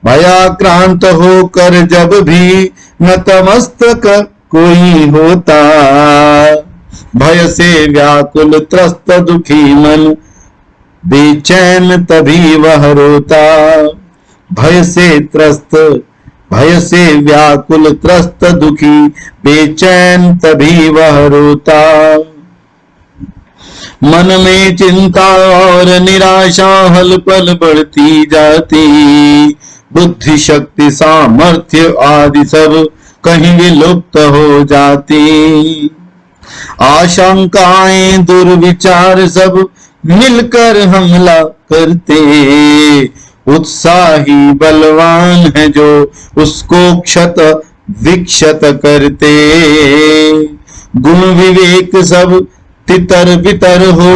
भयाक्रांत होकर जब भी नतमस्तक कोई होता, भय से व्याकुल त्रस्त दुखी मन बेचैन तभी वह रोता। भय से त्रस्त, भय से व्याकुल त्रस्त दुखी बेचैन तभी वह रोता। मन में चिंता और निराशा हल पल बढ़ती जाती, बुद्धि शक्ति सामर्थ्य आदि सब कहीं विलुप्त हो जाती। आशंकाएं दुर्विचार सब मिलकर हमला करते, उत्साही बलवान है जो उसको क्षत विक्षत करते। गुण विवेक सब तितर बितर हो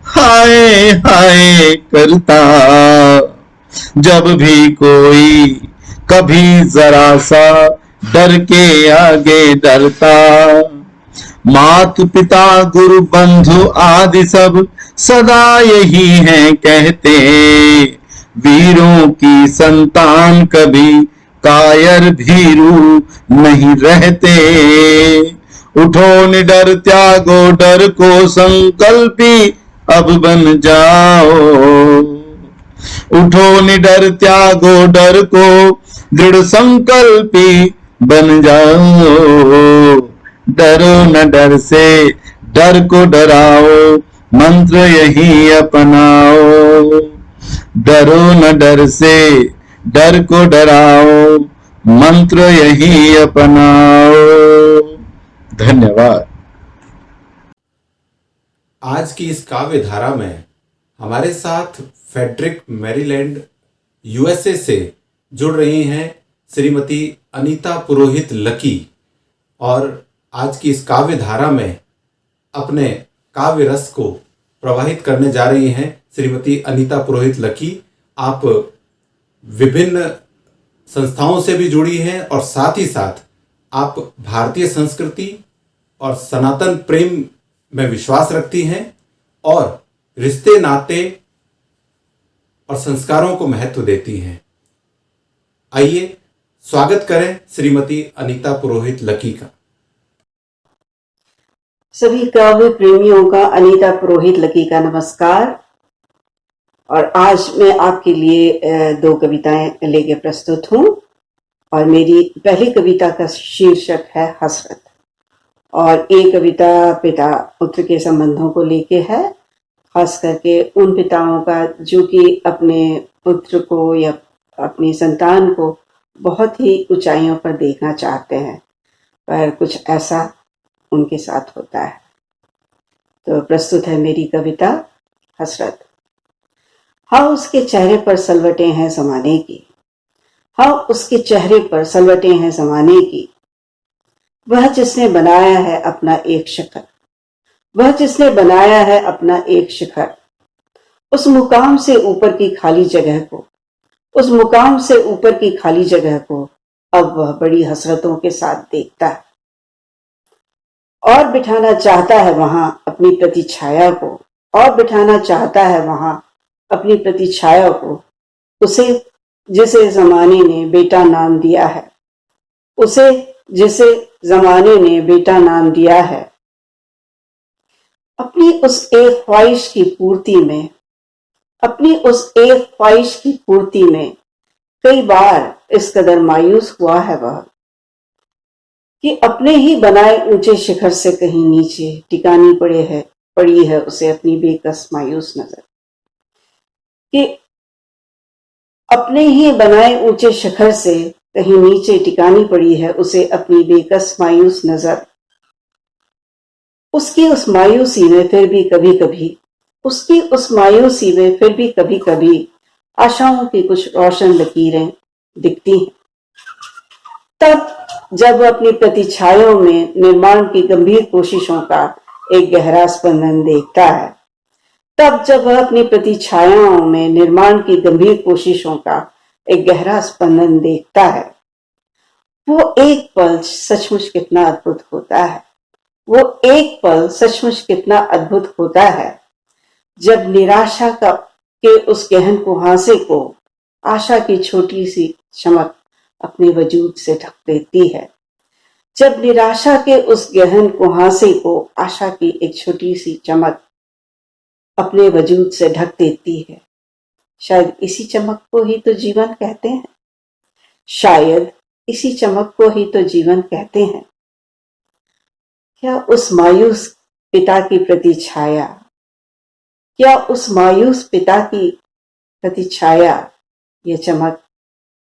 हाय हाय करता, जब भी कोई कभी जरा सा डर के आगे डरता। मात पिता गुरु बंधु आदि सब सदा यही हैं कहते, वीरों की संतान कभी कायर भीरू नहीं रहते। उठो निडर त्यागो डर को संकल्पी अब बन जाओ। उठो निडर त्यागो डर को दृढ़ संकल्पी बन जाओ। डरो न डर से डर को डराओ, मंत्र यही अपनाओ। डरो न डर से डर को डराओ, मंत्र यही अपनाओ। धन्यवाद। आज की इस काव्य धारा में हमारे साथ फेडरिक मैरीलैंड यूएसए से जुड़ रही हैं श्रीमती अनीता पुरोहित लकी, और आज की इस काव्य धारा में अपने काव्य रस को प्रवाहित करने जा रही हैं श्रीमती अनीता पुरोहित लकी। आप विभिन्न संस्थाओं से भी जुड़ी हैं और साथ ही साथ आप भारतीय संस्कृति और सनातन प्रेम में विश्वास रखती हैं और रिश्ते नाते और संस्कारों को महत्व देती हैं। आइए स्वागत करें श्रीमती अनीता पुरोहित लकी का। सभी काव्य प्रेमियों का अनीता पुरोहित लकी का नमस्कार। और आज मैं आपके लिए दो कविताएं लेके प्रस्तुत हूं, और मेरी पहली कविता का शीर्षक है हसरत, और एक कविता पिता पुत्र के संबंधों को लेके है, खास करके उन पिताओं का जो कि अपने पुत्र को या अपनी संतान को बहुत ही ऊंचाइयों पर देखना चाहते हैं, पर कुछ ऐसा उनके साथ होता है। तो प्रस्तुत है मेरी कविता हसरत। हाँ, उसके चेहरे पर सलवटें हैं ज़माने की, हाँ उसके चेहरे पर सलवटें हैं ज़माने की। वह जिसने बनाया है अपना एक शिखर, वह जिसने बनाया है अपना एक शिखर, उस मुकाम से ऊपर की खाली जगह को, उस मुकाम से ऊपर की खाली जगह को अब वह बड़ी हसरतों के साथ देखता है, और बिठाना चाहता है वहां अपनी प्रतिछाया को, और बिठाना चाहता है वहां अपनी प्रतिछाया को, उसे जिसे जमाने ने बेटा नाम दिया है, उसे जिसे जमाने ने बेटा नाम दिया है। अपनी उस एक ख्वाहिश की पूर्ति में, अपनी उस एक ख्वाहिश की पूर्ति में कई बार इस कदर मायूस हुआ है वह कि अपने ही बनाए ऊंचे शिखर से कहीं नीचे टिकानी पड़ी है उसे अपनी बेकस मायूस नजर। कि अपने ही बनाए ऊंचे शिखर से कहीं नीचे टिकानी पड़ी है उसे अपनी बेकस मायूस नजर। उसकी उस मायूसी में फिर भी कभी कभी आशाओं की कुछ रोशन लकीरें दिखती हैं। तब जब वह अपनी प्रतीक्षाओं में निर्माण की गंभीर कोशिशों का एक गहरा स्पंदन देखता है, वो एक पल सचमुच कितना अद्भुत होता है जब निराशा के उस गहन कुहासे को आशा की छोटी सी चमक अपने वजूद से ढक देती है। जब निराशा के उस गहन कुहासे को आशा की एक छोटी सी चमक अपने वजूद से ढक देती है। शायद इसी चमक को ही तो जीवन कहते हैं। क्या उस मायूस पिता की प्रतिछाया ये चमक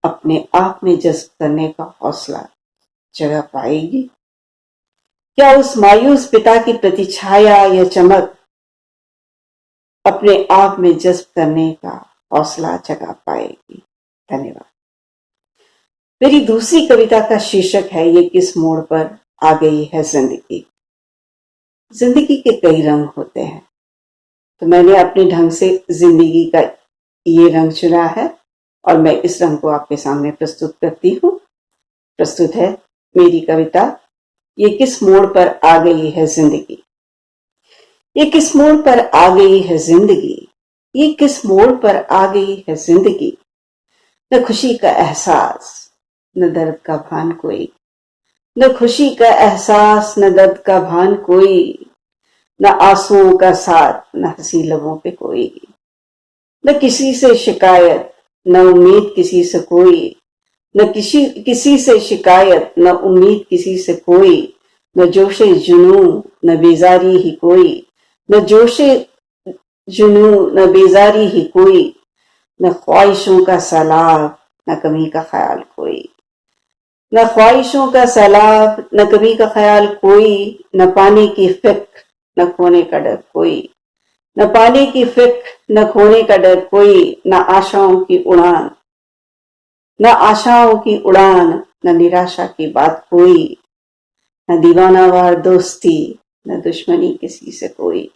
अपने आप में जज्ब करने का हौसला जगा पाएगी? क्या उस मायूस पिता की प्रतिछाया यह चमक अपने आप में जज्ब करने का हौसला जगा पाएगी? धन्यवाद। मेरी दूसरी कविता का शीर्षक है ये किस मोड़ पर आ गई है जिंदगी। जिंदगी के कई रंग होते हैं, तो मैंने अपने ढंग से जिंदगी का ये रंग चुना है और मैं इस रंग को आपके सामने प्रस्तुत करती हूँ। प्रस्तुत है मेरी कविता ये किस मोड़ पर आ गई है जिंदगी। ये किस मोड़ पर आ गई है जिंदगी, ये किस मोड़ पर आ गई है जिंदगी। न खुशी का एहसास न दर्द का भान कोई, न खुशी का एहसास न दर्द का भान कोई, न आंसुओं का साथ न हंसी लबों पे कोई, न किसी से शिकायत न उम्मीद किसी से कोई, न किसी से शिकायत न उम्मीद किसी से कोई, न जोशे जुनू न बेजारी ही कोई, न जोशे जुनू न बेजारी ही कोई, न ख्वाहिशों का सैलाब न कमी का ख्याल कोई, न ख्वाहिशों का सैलाब न कमी का ख्याल कोई, न पाने की फिक्र न खोने का डर कोई, न पाने की फिक्र न खोने का डर कोई, न आशाओं की उड़ान न निराशा की बात कोई, न दीवानावार दोस्ती न दुश्मनी किसी से कोई,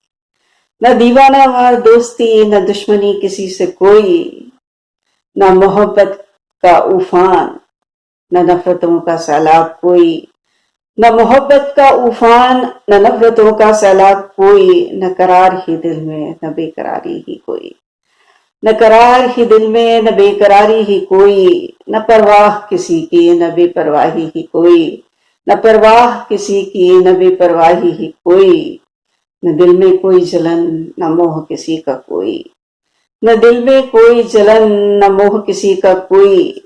न दीवानावार दोस्ती न दुश्मनी किसी से कोई, न मोहब्बत का उफान न नफरतों का सैलाब कोई, न मोहब्बत का उफान न नफरतों का सैलाब कोई, न करार ही दिल में न बेकरारी ही कोई, न करार ही दिल में न बेकरारी ही कोई, न परवाह किसी की न बेपरवाही ही कोई, न परवाह किसी की न बेपरवाही ही कोई, न दिल में कोई जलन न मोह किसी का कोई, न दिल में कोई जलन न मोह किसी का कोई,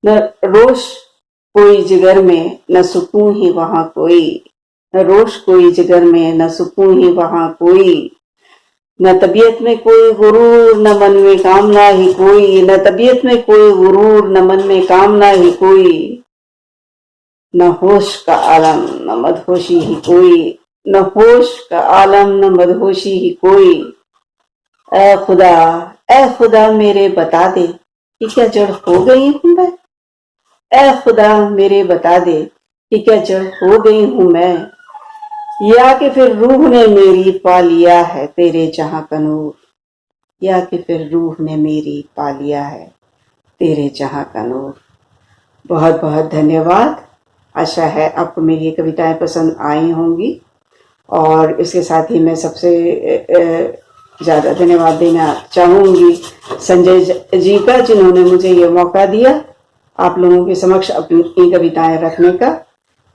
न रोश कोई जिगर में न सुकून ही वहां कोई, न रोश कोई जिगर में न सुकून ही वहां कोई, न तबीयत में कोई गुरूर न मन में कामना ही कोई, न तबीयत में कोई गुरूर न मन में कामना ही कोई, न होश का आलम न मदहोशी ही कोई, न होश का आलम न मदहोशी ही कोई। ऐ खुदा मेरे बता दे कि क्या जड़ हो गई हूं मैं, ऐ खुदा मेरे बता दे कि क्या जड़ हो गई हूं मैं, या कि फिर रूह ने मेरी पा लिया है तेरे जहां का नूर, या कि फिर रूह ने मेरी पा लिया है तेरे जहां का नूर। बहुत बहुत धन्यवाद। आशा है आपको मेरी ये कविताएं पसंद आई होंगी और इसके साथ ही मैं सबसे ज़्यादा धन्यवाद देना चाहूँगी संजय जी का, जिन्होंने मुझे ये मौका दिया आप लोगों के समक्ष अपनी कविताएं रखने का।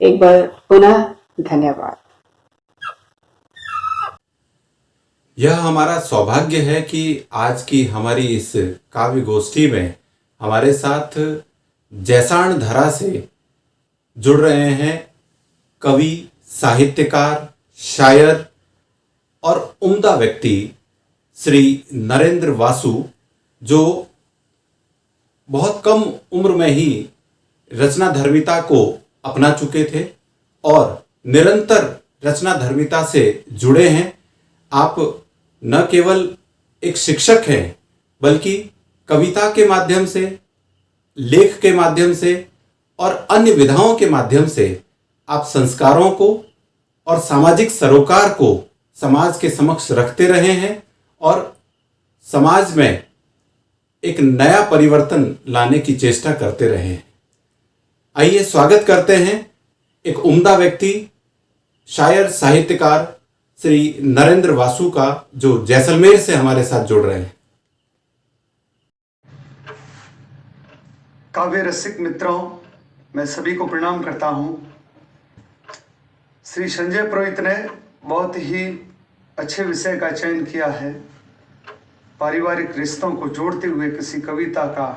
एक बार पुनः धन्यवाद। यह हमारा सौभाग्य है कि आज की हमारी इस काव्य गोष्ठी में हमारे साथ जैसाण धरा से जुड़ रहे हैं कवि, साहित्यकार, शायर और उम्दा व्यक्ति श्री नरेंद्र वासु, जो बहुत कम उम्र में ही रचना धर्मिता को अपना चुके थे और निरंतर रचना धर्मिता से जुड़े हैं। आप न केवल एक शिक्षक हैं, बल्कि कविता के माध्यम से, लेख के माध्यम से और अन्य विधाओं के माध्यम से आप संस्कारों को और सामाजिक सरोकार को समाज के समक्ष रखते रहे हैं और समाज में एक नया परिवर्तन लाने की चेष्टा करते रहे हैं। आइए स्वागत करते हैं एक उम्दा व्यक्ति, शायर, साहित्यकार श्री नरेंद्र वासु का, जो जैसलमेर से हमारे साथ जुड़ रहे हैं। काव्य रसिक मित्रों, मैं सभी को प्रणाम करता हूं। श्री संजय पुरोहित ने बहुत ही अच्छे विषय का चयन किया है। पारिवारिक रिश्तों को जोड़ते हुए किसी कविता का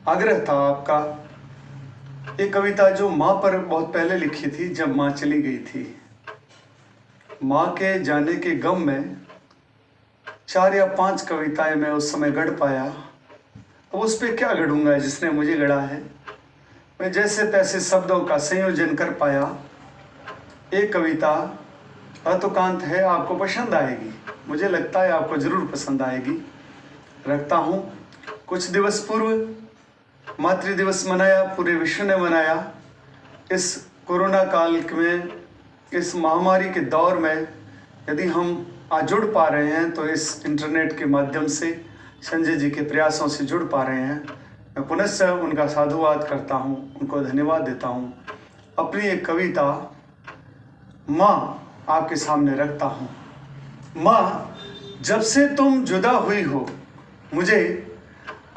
आग्रह था आपका। एक कविता जो माँ पर बहुत पहले लिखी थी, जब माँ चली गई थी। माँ के जाने के गम में 4 या 5 कविताएं मैं उस समय गढ़ पाया। अब उस पर क्या गढ़ूंगा जिसने मुझे गढ़ा है। मैं जैसे तैसे शब्दों का संयोजन कर पाया। एक कविता अतुकांत है, आपको पसंद आएगी, मुझे लगता है आपको जरूर पसंद आएगी। रखता हूँ। कुछ दिवस पूर्व मातृ दिवस मनाया, पूरे विश्व ने मनाया। इस कोरोना काल में, इस महामारी के दौर में यदि हम आज जुड़ पा रहे हैं तो इस इंटरनेट के माध्यम से संजय जी के प्रयासों से जुड़ पा रहे हैं। मैं पुनः उनका साधुवाद करता हूँ, उनको धन्यवाद देता हूँ। अपनी एक कविता माँ आपके सामने रखता हूँ। माँ, जब से तुम जुदा हुई हो, मुझे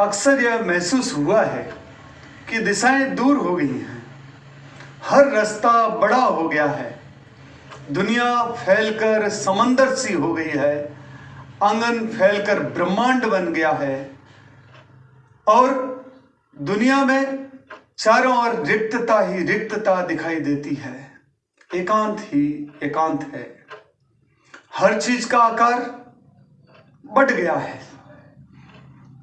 अक्सर यह महसूस हुआ है कि दिशाएं दूर हो गई हैं। हर रास्ता बड़ा हो गया है। दुनिया फैलकर समंदर सी हो गई है। आंगन फैलकर ब्रह्मांड बन गया है और दुनिया में चारों ओर रिक्तता ही रिक्तता दिखाई देती है। एकांत ही एकांत है। हर चीज का आकार बढ़ गया है।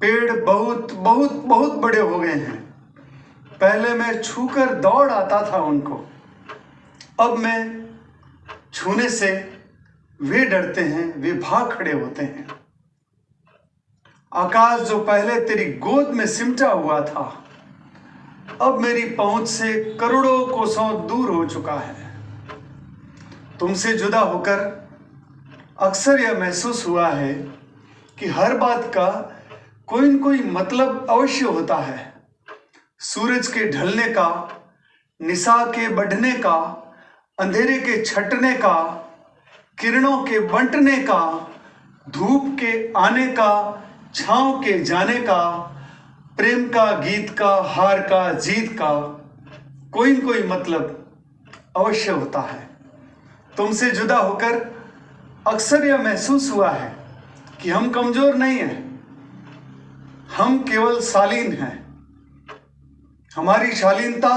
पेड़ बहुत बहुत बहुत बड़े हो गए हैं। पहले मैं छूकर दौड़ आता था उनको, अब मैं छूने से वे डरते हैं, वे भाग खड़े होते हैं। आकाश जो पहले तेरी गोद में सिमटा हुआ था, अब मेरी पहुंच से करोड़ों कोसों दूर हो चुका है। तुमसे जुदा होकर अक्सर यह महसूस हुआ है कि हर बात का कोई न कोई मतलब अवश्य होता है। सूरज के ढलने का, निशा के बढ़ने का, अंधेरे के छटने का, किरणों के बंटने का, धूप के आने का, छांव के जाने का, प्रेम का, गीत का, हार का, जीत का कोई न कोई मतलब अवश्य होता है। तुमसे जुदा होकर अक्सर यह महसूस हुआ है कि हम कमजोर नहीं हैं, हम केवल शालीन हैं। हमारी शालीनता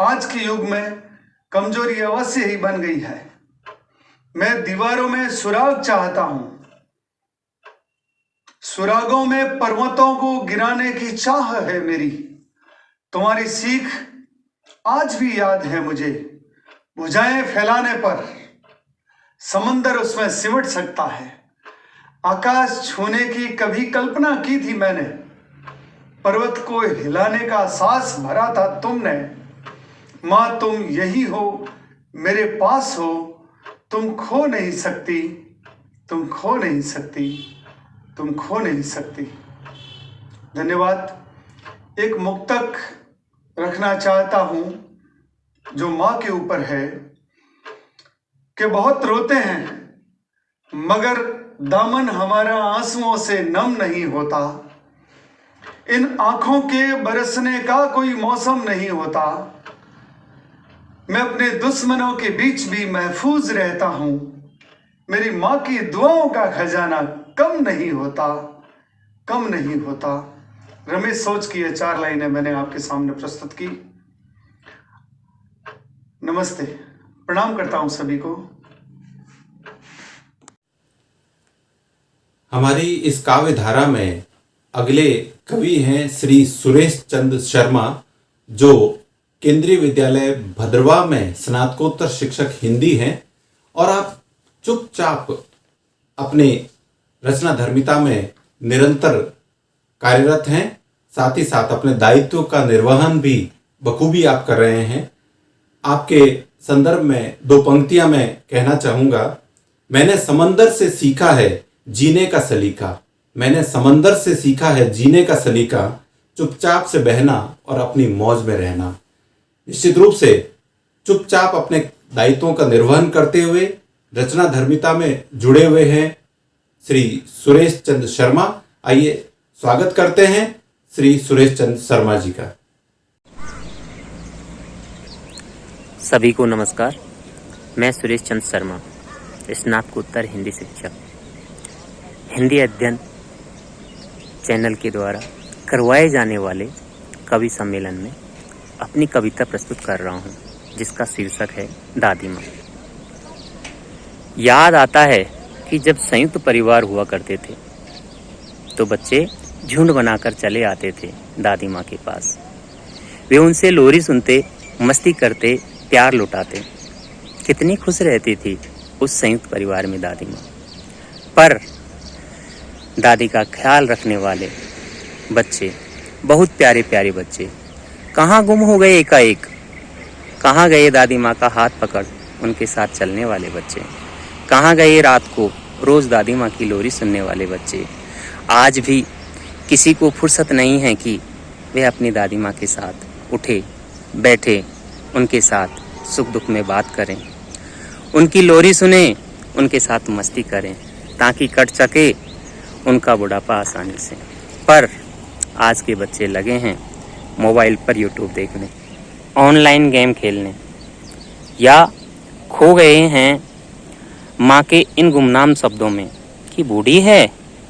आज के युग में कमजोरी अवश्य ही बन गई है। मैं दीवारों में सुराग चाहता हूं, सुरागों में पर्वतों को गिराने की चाह है मेरी। तुम्हारी सीख आज भी याद है मुझे। भुजाएं फैलाने पर समंदर उसमें सिमट सकता है। आकाश छूने की कभी कल्पना की थी मैंने। पर्वत को हिलाने का सांस भरा था तुमने। माँ, तुम यही हो, मेरे पास हो। तुम खो नहीं सकती, तुम खो नहीं सकती, तुम खो नहीं सकती। धन्यवाद। एक मुक्तक रखना चाहता हूं जो माँ के ऊपर है कि बहुत रोते हैं मगर दामन हमारा आंसुओं से नम नहीं होता। इन आंखों के बरसने का कोई मौसम नहीं होता। मैं अपने दुश्मनों के बीच भी महफूज रहता हूं। मेरी माँ की दुआओं का खजाना कम नहीं होता, कम नहीं होता। रमेश सोच की ये 4 लाइनें मैंने आपके सामने प्रस्तुत की। नमस्ते, प्रणाम करता हूं सभी को। हमारी इस काव्य धारा में अगले कवि हैं श्री सुरेश चंद्र शर्मा, जो केंद्रीय विद्यालय भद्रवा में स्नातकोत्तर शिक्षक हिंदी हैं। और आप चुपचाप अपने रचना धर्मिता में निरंतर कार्यरत हैं, साथ ही साथ अपने दायित्व का निर्वहन भी बखूबी आप कर रहे हैं। आपके संदर्भ में 2 पंक्तियां मैं कहना चाहूँगा। मैंने समंदर से सीखा है जीने का सलीका, मैंने समंदर से सीखा है जीने का सलीका, चुपचाप से बहना और अपनी मौज में रहना। निश्चित रूप से चुपचाप अपने दायित्वों का निर्वहन करते हुए रचना धर्मिता में जुड़े हुए हैं श्री सुरेश चंद्र शर्मा। आइए स्वागत करते हैं श्री सुरेश चंद्र शर्मा जी का। सभी को नमस्कार। मैं सुरेश चंद्र शर्मा, स्नातकोत्तर हिंदी शिक्षक, हिंदी अध्ययन चैनल के द्वारा करवाए जाने वाले कवि सम्मेलन में अपनी कविता प्रस्तुत कर रहा हूँ, जिसका शीर्षक है दादी माँ। याद आता है कि जब संयुक्त परिवार हुआ करते थे तो बच्चे झुंड बनाकर चले आते थे दादी माँ के पास। वे उनसे लोरी सुनते, मस्ती करते, प्यार लुटाते। कितनी खुश रहती थी उस संयुक्त परिवार में दादी माँ। पर दादी का ख्याल रखने वाले बच्चे, बहुत प्यारे प्यारे बच्चे, कहाँ गुम हो गए एकाएक? कहाँ गए दादी माँ का हाथ पकड़ उनके साथ चलने वाले बच्चे? कहाँ गए रात को रोज़ दादी माँ की लोरी सुनने वाले बच्चे? आज भी किसी को फुर्सत नहीं है कि वे अपनी दादी माँ के साथ उठे बैठे, उनके साथ सुख दुख में बात करें, उनकी लोरी सुने, उनके साथ मस्ती करें, ताकि कट सके उनका बुढ़ापा आसानी से। पर आज के बच्चे लगे हैं मोबाइल पर यूट्यूब देखने, ऑनलाइन गेम खेलने, या खो गए हैं माँ के इन गुमनाम शब्दों में कि बूढ़ी है,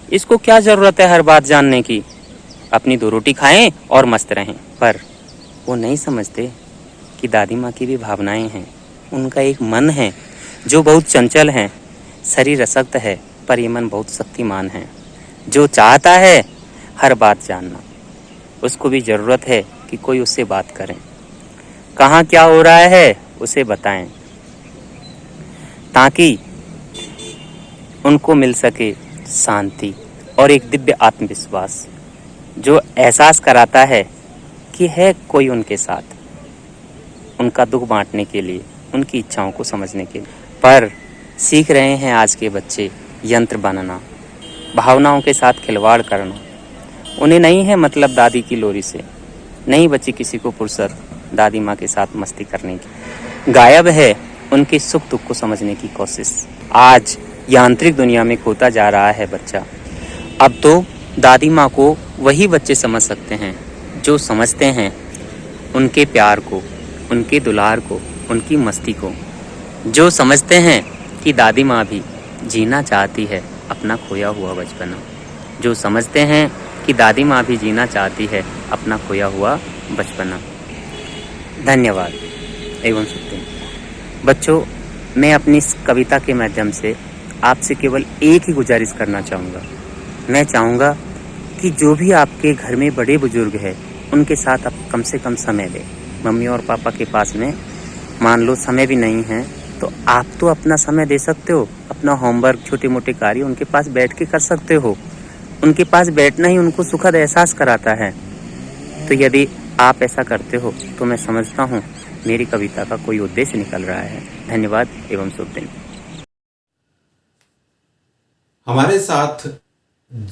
इसको क्या ज़रूरत है हर बात जानने की, अपनी 2 रोटी खाएं और मस्त रहें। पर वो नहीं समझते कि दादी माँ की भी भावनाएं हैं, उनका एक मन है जो बहुत चंचल है, शरीर अशक्त है, पर ये मन बहुत शक्तिमान है, जो चाहता है हर बात जानना। उसको भी ज़रूरत है कि कोई उससे बात करें, कहाँ क्या हो रहा है उसे बताएं, ताकि उनको मिल सके शांति और एक दिव्य आत्मविश्वास, जो एहसास कराता है कि है कोई उनके साथ, उनका दुख बांटने के लिए, उनकी इच्छाओं को समझने के लिए। पर सीख रहे हैं आज के बच्चे यंत्र बनना, भावनाओं के साथ खिलवाड़ करना। उन्हें नहीं है मतलब दादी की लोरी से, नहीं बची किसी को फुर्सत दादी माँ के साथ मस्ती करने की। गायब है उनके सुख दुख को समझने की कोशिश। आज यांत्रिक दुनिया में खोता जा रहा है बच्चा। अब तो दादी माँ को वही बच्चे समझ सकते हैं जो समझते हैं उनके प्यार को, उनके दुलार को, उनकी मस्ती को, जो समझते हैं कि दादी माँ भी जीना चाहती है अपना खोया हुआ बचपना, जो समझते हैं कि दादी माँ भी जीना चाहती है अपना खोया हुआ बचपना। धन्यवाद एवं शुभ। बच्चों, मैं अपनी इस कविता के माध्यम से आपसे केवल एक ही गुजारिश करना चाहूँगा। मैं चाहूँगा कि जो भी आपके घर में बड़े बुजुर्ग हैं उनके साथ आप कम से कम समय दें। मम्मी और पापा के पास में मान लो समय भी नहीं है तो आप तो अपना समय दे सकते हो, अपना होमवर्क, छोटे मोटे कार्य उनके पास बैठ के कर सकते हो। उनके पास बैठना ही उनको सुखद एहसास कराता है। तो यदि आप ऐसा करते हो तो मैं समझता हूँ मेरी कविता का कोई उद्देश्य निकल रहा है। धन्यवाद एवं शुभ दिन। हमारे साथ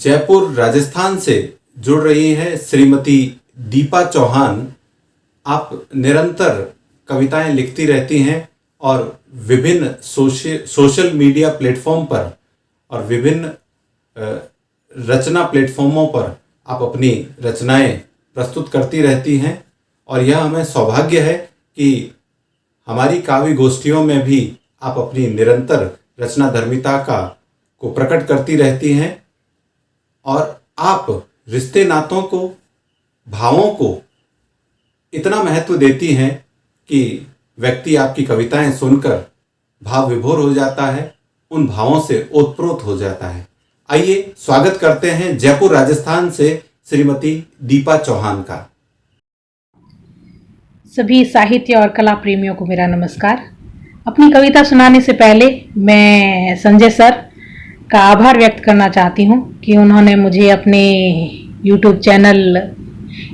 जयपुर राजस्थान से जुड़ रही हैं श्रीमती दीपा चौहान। आप निरंतर कविताएं लिखती रहती हैं और विभिन्न सोशल मीडिया प्लेटफॉर्म पर और विभिन्न रचना प्लेटफॉर्मों पर आप अपनी रचनाएं प्रस्तुत करती रहती हैं। और यह हमें सौभाग्य है कि हमारी काव्य गोष्ठियों में भी आप अपनी निरंतर रचना धर्मिता को प्रकट करती रहती हैं। और आप रिश्ते नातों को, भावों को इतना महत्व देती हैं कि व्यक्ति आपकी कविताएं सुनकर भाव विभोर हो जाता है, उन भावों से ओतप्रोत हो जाता है। आइए स्वागत करते हैं जयपुर राजस्थान से श्रीमती दीपा चौहान का। सभी साहित्य और कला प्रेमियों को मेरा नमस्कार। अपनी कविता सुनाने से पहले मैं संजय सर का आभार व्यक्त करना चाहती हूँ कि उन्होंने मुझे अपने YouTube चैनल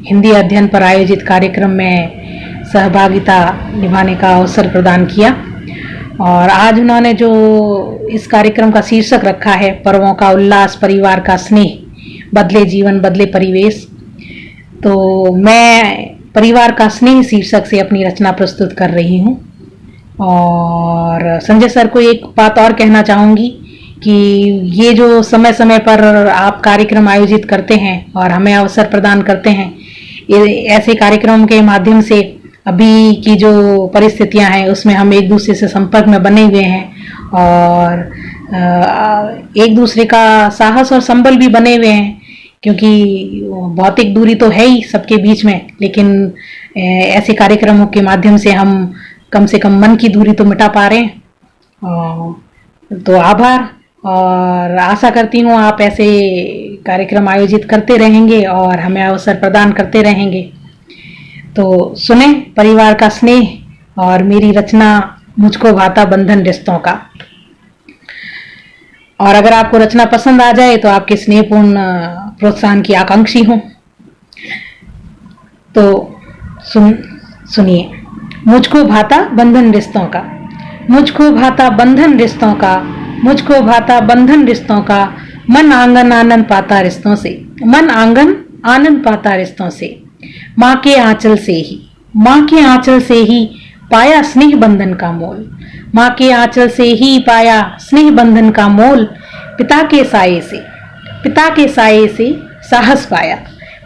हिंदी अध्ययन पर आयोजित कार्यक्रम में सहभागिता निभाने का अवसर प्रदान किया। और आज उन्होंने जो इस कार्यक्रम का शीर्षक रखा है, पर्वों का उल्लास, परिवार का स्नेह, बदले जीवन बदले परिवेश, तो मैं परिवार का स्नेह शीर्षक से अपनी रचना प्रस्तुत कर रही हूँ। और संजय सर को एक बात और कहना चाहूँगी कि ये जो समय समय पर आप कार्यक्रम आयोजित करते हैं और हमें अवसर प्रदान करते हैं, ये ऐसे कार्यक्रमों के माध्यम से अभी की जो परिस्थितियां हैं उसमें हम एक दूसरे से संपर्क में बने हुए हैं और एक दूसरे का साहस और संबल भी बने हुए हैं, क्योंकि भौतिक दूरी तो है ही सबके बीच में, लेकिन ऐसे कार्यक्रमों के माध्यम से हम कम से कम मन की दूरी तो मिटा पा रहे हैं। तो आभार, और आशा करती हूँ आप ऐसे कार्यक्रम आयोजित करते रहेंगे और हमें अवसर प्रदान करते रहेंगे। तो सुने परिवार का स्नेह और मेरी रचना मुझको भाता बंधन रिश्तों का। और अगर आपको रचना पसंद आ जाए तो आपके स्नेहपूर्ण प्रोत्साहन की आकांक्षी हूँ। तो सुनिए। मुझको भाता बंधन रिश्तों का, मुझको भाता बंधन रिश्तों का, मुझको भाता बंधन रिश्तों का, मन आंगन आनंद पाता रिश्तों से, मन आंगन आनंद पाता रिश्तों से, माँ के आंचल से ही, माँ के आंचल से ही पाया स्नेह बंधन का मोल, माँ के आंचल से ही पाया स्नेह बंधन का मोल, पिता के साये से, पिता के साये से साहस पाया,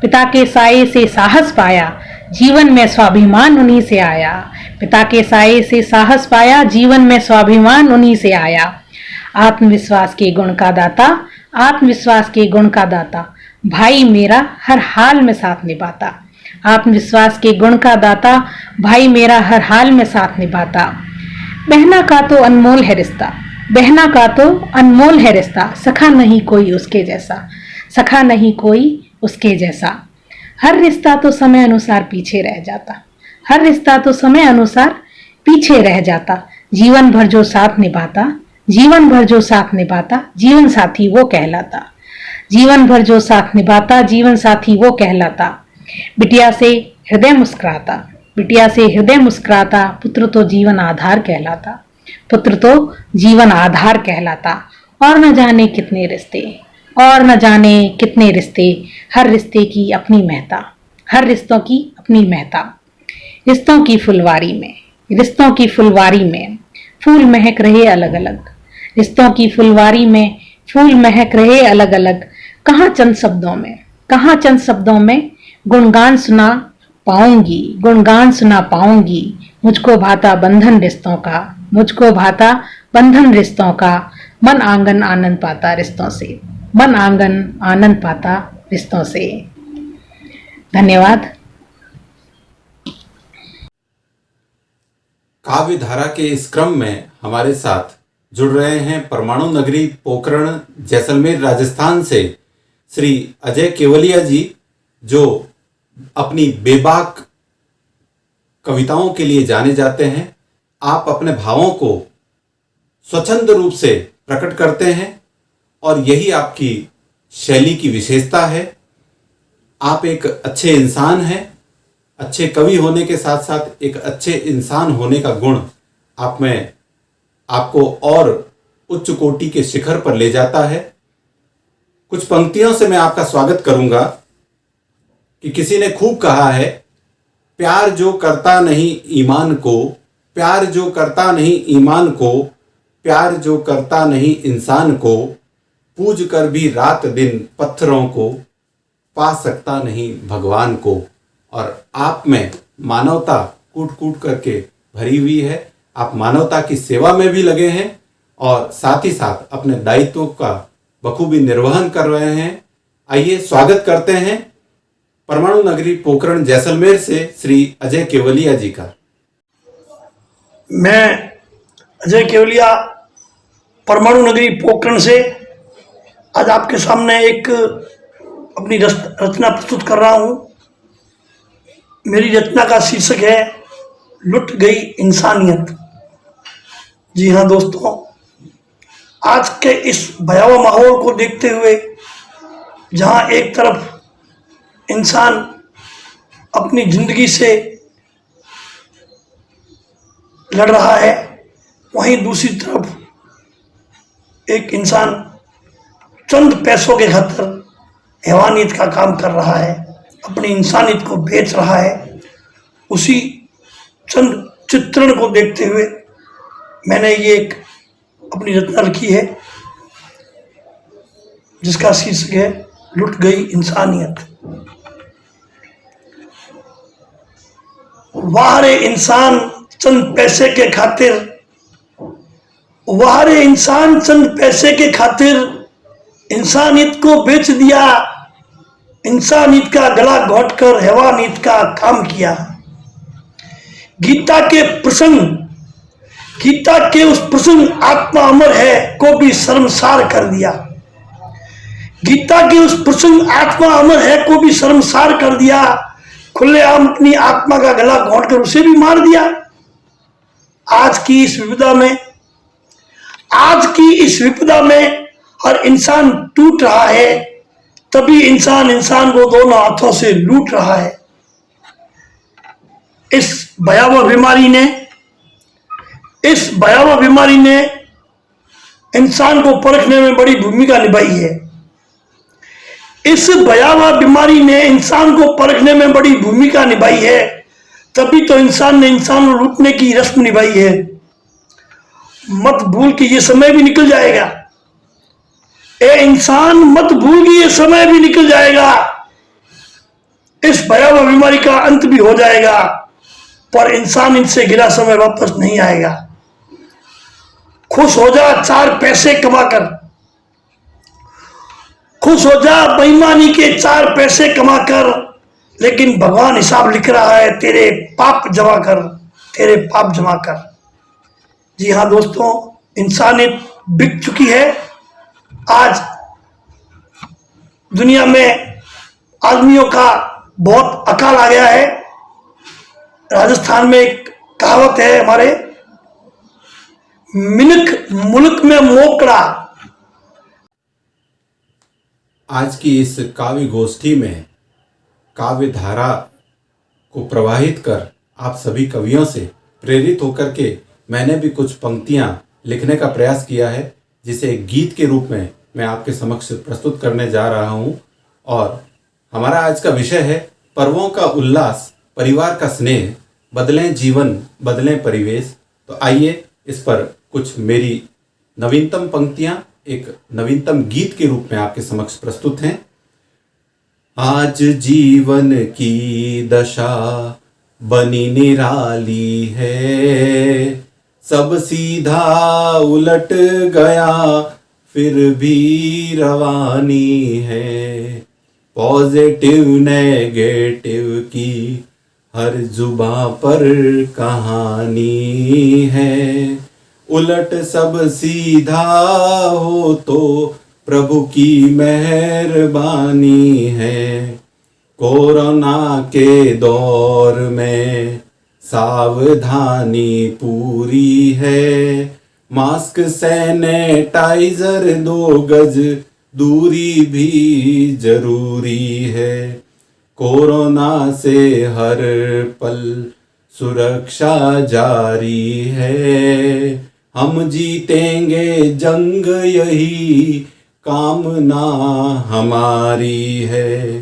पिता के साये से साहस पाया, जीवन में स्वाभिमान उन्हीं से आया, पिता के साये से साहस पाया, जीवन में स्वाभिमान उन्हीं से आया, आत्मविश्वास के गुण का दाता, आत्मविश्वास के गुण का दाता, भाई मेरा हर हाल में साथ निभाता, आत्मविश्वास के गुण का दाता, भाई मेरा हर हाल में साथ निभाता, बहना का तो अनमोल है रिश्ता, बहना का तो अनमोल है रिश्ता, सखा नहीं कोई उसके जैसा, सखा नहीं कोई उसके जैसा, हर रिश्ता तो समय अनुसार पीछे रह जाता, हर रिश्ता तो समय अनुसार पीछे रह जाता, जीवन भर जो साथ निभाता, जीवन भर जो साथ निभाता, जीवन साथी वो कहलाता, जीवन भर जो साथ निभाता, जीवन साथी वो कहलाता, बिटिया से हृदय मुस्कुराता, बिटिया से हृदय मुस्कुराता, पुत्र तो जीवन आधार कहलाता, पुत्र तो जीवन आधार कहलाता, और न जाने कितने रिश्ते, और न जाने कितने रिश्ते, हर रिश्ते की अपनी महता, हर रिश्तों की अपनी महता, रिश्तों की फुलवारी में, रिश्तों की फुलवारी में फूल महक रहे अलग अलग, रिश्तों की फुलवारी में फूल महक रहे अलग अलग, कहाँ चंद शब्दों में, कहाँ चंद शब्दों में गुणगान सुना पाऊंगी, गुणगान सुना पाऊंगी, मुझको भाता बंधन रिश्तों का, मुझको भाता बंधन रिश्तों का, मन आंगन आनंद पाता रिश्तों से, मन आंगन आनंद पाता रिश्तों से। धन्यवाद। काव्य धारा के इस क्रम में हमारे साथ जुड़ रहे हैं परमाणु नगरी पोखरण जैसलमेर राजस्थान से श्री अजय केवलिया जी, जो अपनी बेबाक कविताओं के लिए जाने जाते हैं। आप अपने भावों को स्वच्छंद रूप से प्रकट करते हैं और यही आपकी शैली की विशेषता है। आप एक अच्छे इंसान हैं। अच्छे कवि होने के साथ साथ एक अच्छे इंसान होने का गुण आप में आपको और उच्च कोटि के शिखर पर ले जाता है। कुछ पंक्तियों से मैं आपका स्वागत करूंगा कि किसी ने खूब कहा है, प्यार जो करता नहीं ईमान को, प्यार जो करता नहीं ईमान को, प्यार जो करता नहीं इंसान को, पूज कर भी रात दिन पत्थरों को, पा सकता नहीं भगवान को। और आप में मानवता कूट कूट करके भरी हुई है। आप मानवता की सेवा में भी लगे हैं और साथ ही साथ अपने दायित्वों का बखूबी निर्वहन कर रहे हैं। आइए स्वागत करते हैं परमाणु नगरी पोखरण जैसलमेर से श्री अजय केवलिया जी का। मैं अजय केवलिया परमाणु नगरी पोखरण से आज आपके सामने एक अपनी रचना प्रस्तुत कर रहा हूँ। मेरी रचना का शीर्षक है लुट गई इंसानियत। जी हाँ दोस्तों, आज के इस भयावह माहौल को देखते हुए जहाँ एक तरफ इंसान अपनी जिंदगी से लड़ रहा है, वहीं दूसरी तरफ एक इंसान चंद पैसों के खातिर हैवानियत का काम कर रहा है, अपनी इंसानियत को बेच रहा है। उसी चंद चित्रण को देखते हुए मैंने ये एक अपनी रचना लिखी है जिसका शीर्षक है लुट गई इंसानियत। वाह रे इंसान चंद पैसे के खातिर, वाह रे इंसान चंद पैसे के खातिर इंसानियत को बेच दिया, इंसानियत का गला घोंटकर हैवानियत का काम किया। गीता के प्रसंग, गीता के उस प्रसंग आत्मा अमर है को भी शर्मसार कर दिया। गीता के उस प्रसंग आत्मा अमर है को भी शर्मसार कर दिया। खुलेआम अपनी आत्मा का गला घोंटकर उसे भी मार दिया। आज की इस विपदा में, आज की इस विपदा में हर इंसान टूट रहा है, तभी इंसान इंसान को दोनों हाथों से लूट रहा है। इस भयावह बीमारी ने इंसान को परखने में बड़ी भूमिका निभाई है। इस भयावह बीमारी ने इंसान को परखने में बड़ी भूमिका निभाई है, तभी तो इंसान ने इंसान को लूटने की रस्म निभाई है। मत भूल कि ये समय भी निकल जाएगा, ए इंसान मत भूल कि ये समय भी निकल जाएगा। इस भयावह बीमारी का अंत भी हो जाएगा, पर इंसान इनसे गिरा समय वापस नहीं आएगा। खुश हो जा 4 पैसे कमाकर, खुश हो जा बेईमानी के 4 पैसे कमाकर, लेकिन भगवान हिसाब लिख रहा है तेरे पाप जमा कर, तेरे पाप जमा कर। जी हाँ दोस्तों, इंसानियत बिक चुकी है। आज दुनिया में आदमियों का बहुत अकाल आ गया है। राजस्थान में एक कहावत है हमारे, मिनख मुल्क में मोकड़ा। आज की इस काव्य गोष्ठी में काव्य धारा को प्रवाहित कर आप सभी कवियों से प्रेरित होकर के मैंने भी कुछ पंक्तियां लिखने का प्रयास किया है, जिसे एक गीत के रूप में मैं आपके समक्ष प्रस्तुत करने जा रहा हूं। और हमारा आज का विषय है पर्वों का उल्लास, परिवार का स्नेह, बदलें जीवन बदलें परिवेश। तो आइए इस पर कुछ मेरी नवीनतम पंक्तियां एक नवीनतम गीत के रूप में आपके समक्ष प्रस्तुत हैं। आज जीवन की दशा बनी निराली है, सब सीधा उलट गया फिर भी रवानी है। पॉजिटिव नेगेटिव की हर जुबां पर कहानी है, उलट सब सीधा हो तो प्रभु की मेहरबानी है। कोरोना के दौर में सावधानी पूरी है, मास्क सैनिटाइजर 2 गज दूरी भी जरूरी है। कोरोना से हर पल सुरक्षा जारी है, हम जीतेंगे जंग यही कामना हमारी है।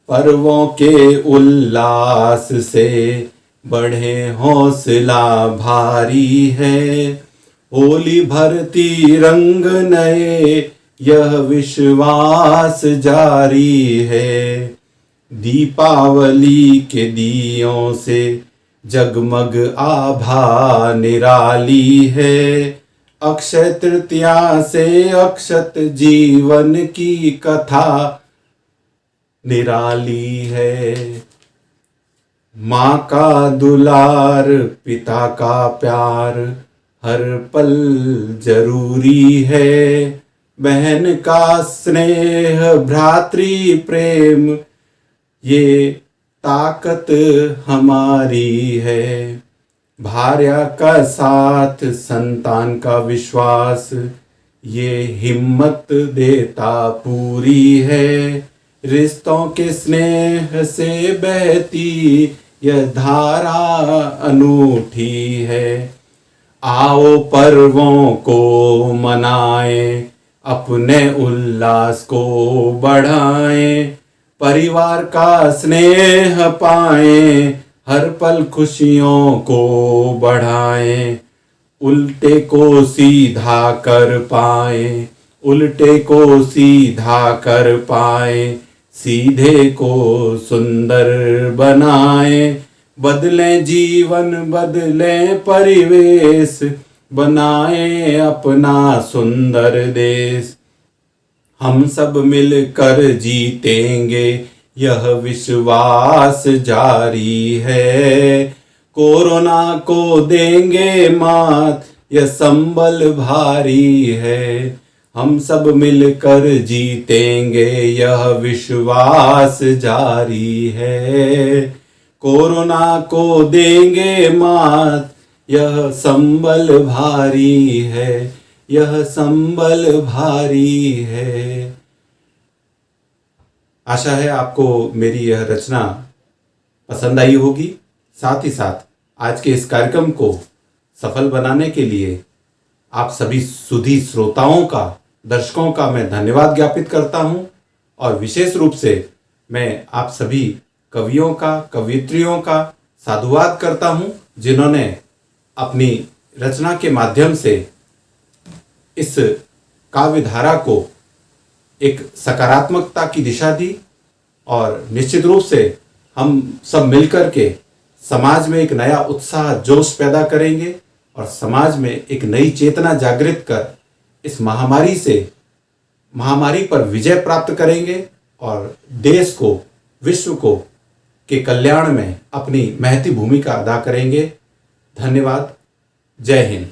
पर्वों के उल्लास से बढ़े हौसला भारी है, होली भरती रंग नए यह विश्वास जारी है। दीपावली के दियों से जगमग आभा निराली है, अक्षय तृतीया से अक्षत जीवन की कथा निराली है। माँ का दुलार, पिता का प्यार हर पल जरूरी है। बहन का स्नेह, भ्रातृ प्रेम ये ताकत हमारी है। भार्या का साथ, संतान का विश्वास ये हिम्मत देता पूरी है। रिश्तों के स्नेह से बहती यह धारा अनूठी है। आओ पर्वों को मनाएं, अपने उल्लास को बढ़ाएं, परिवार का स्नेह पाएं, हर पल खुशियों को बढ़ाएं। उल्टे को सीधा कर पाएं, उल्टे को सीधा कर पाएं, सीधे को सुंदर बनाएं। बदलें जीवन, बदलें परिवेश, बनाएं अपना सुंदर देश। हम सब मिलकर जीतेंगे, यह विश्वास जारी है। कोरोना को देंगे मात, यह संबल भारी है। हम सब मिलकर जीतेंगे, यह विश्वास जारी है। कोरोना को देंगे मात, यह संबल भारी है, यह संबल भारी है। आशा है आपको मेरी यह रचना पसंद आई होगी। साथ ही साथ आज के इस कार्यक्रम को सफल बनाने के लिए आप सभी सुधी श्रोताओं का, दर्शकों का मैं धन्यवाद ज्ञापित करता हूं। और विशेष रूप से मैं आप सभी कवियों का, कवियत्रियों का साधुवाद करता हूं, जिन्होंने अपनी रचना के माध्यम से इस काव्य धारा को एक सकारात्मकता की दिशा दी। और निश्चित रूप से हम सब मिलकर के समाज में एक नया उत्साह, जोश पैदा करेंगे और समाज में एक नई चेतना जागृत कर इस महामारी पर विजय प्राप्त करेंगे और देश को, विश्व को के कल्याण में अपनी महती भूमिका अदा करेंगे। धन्यवाद। जय हिंद।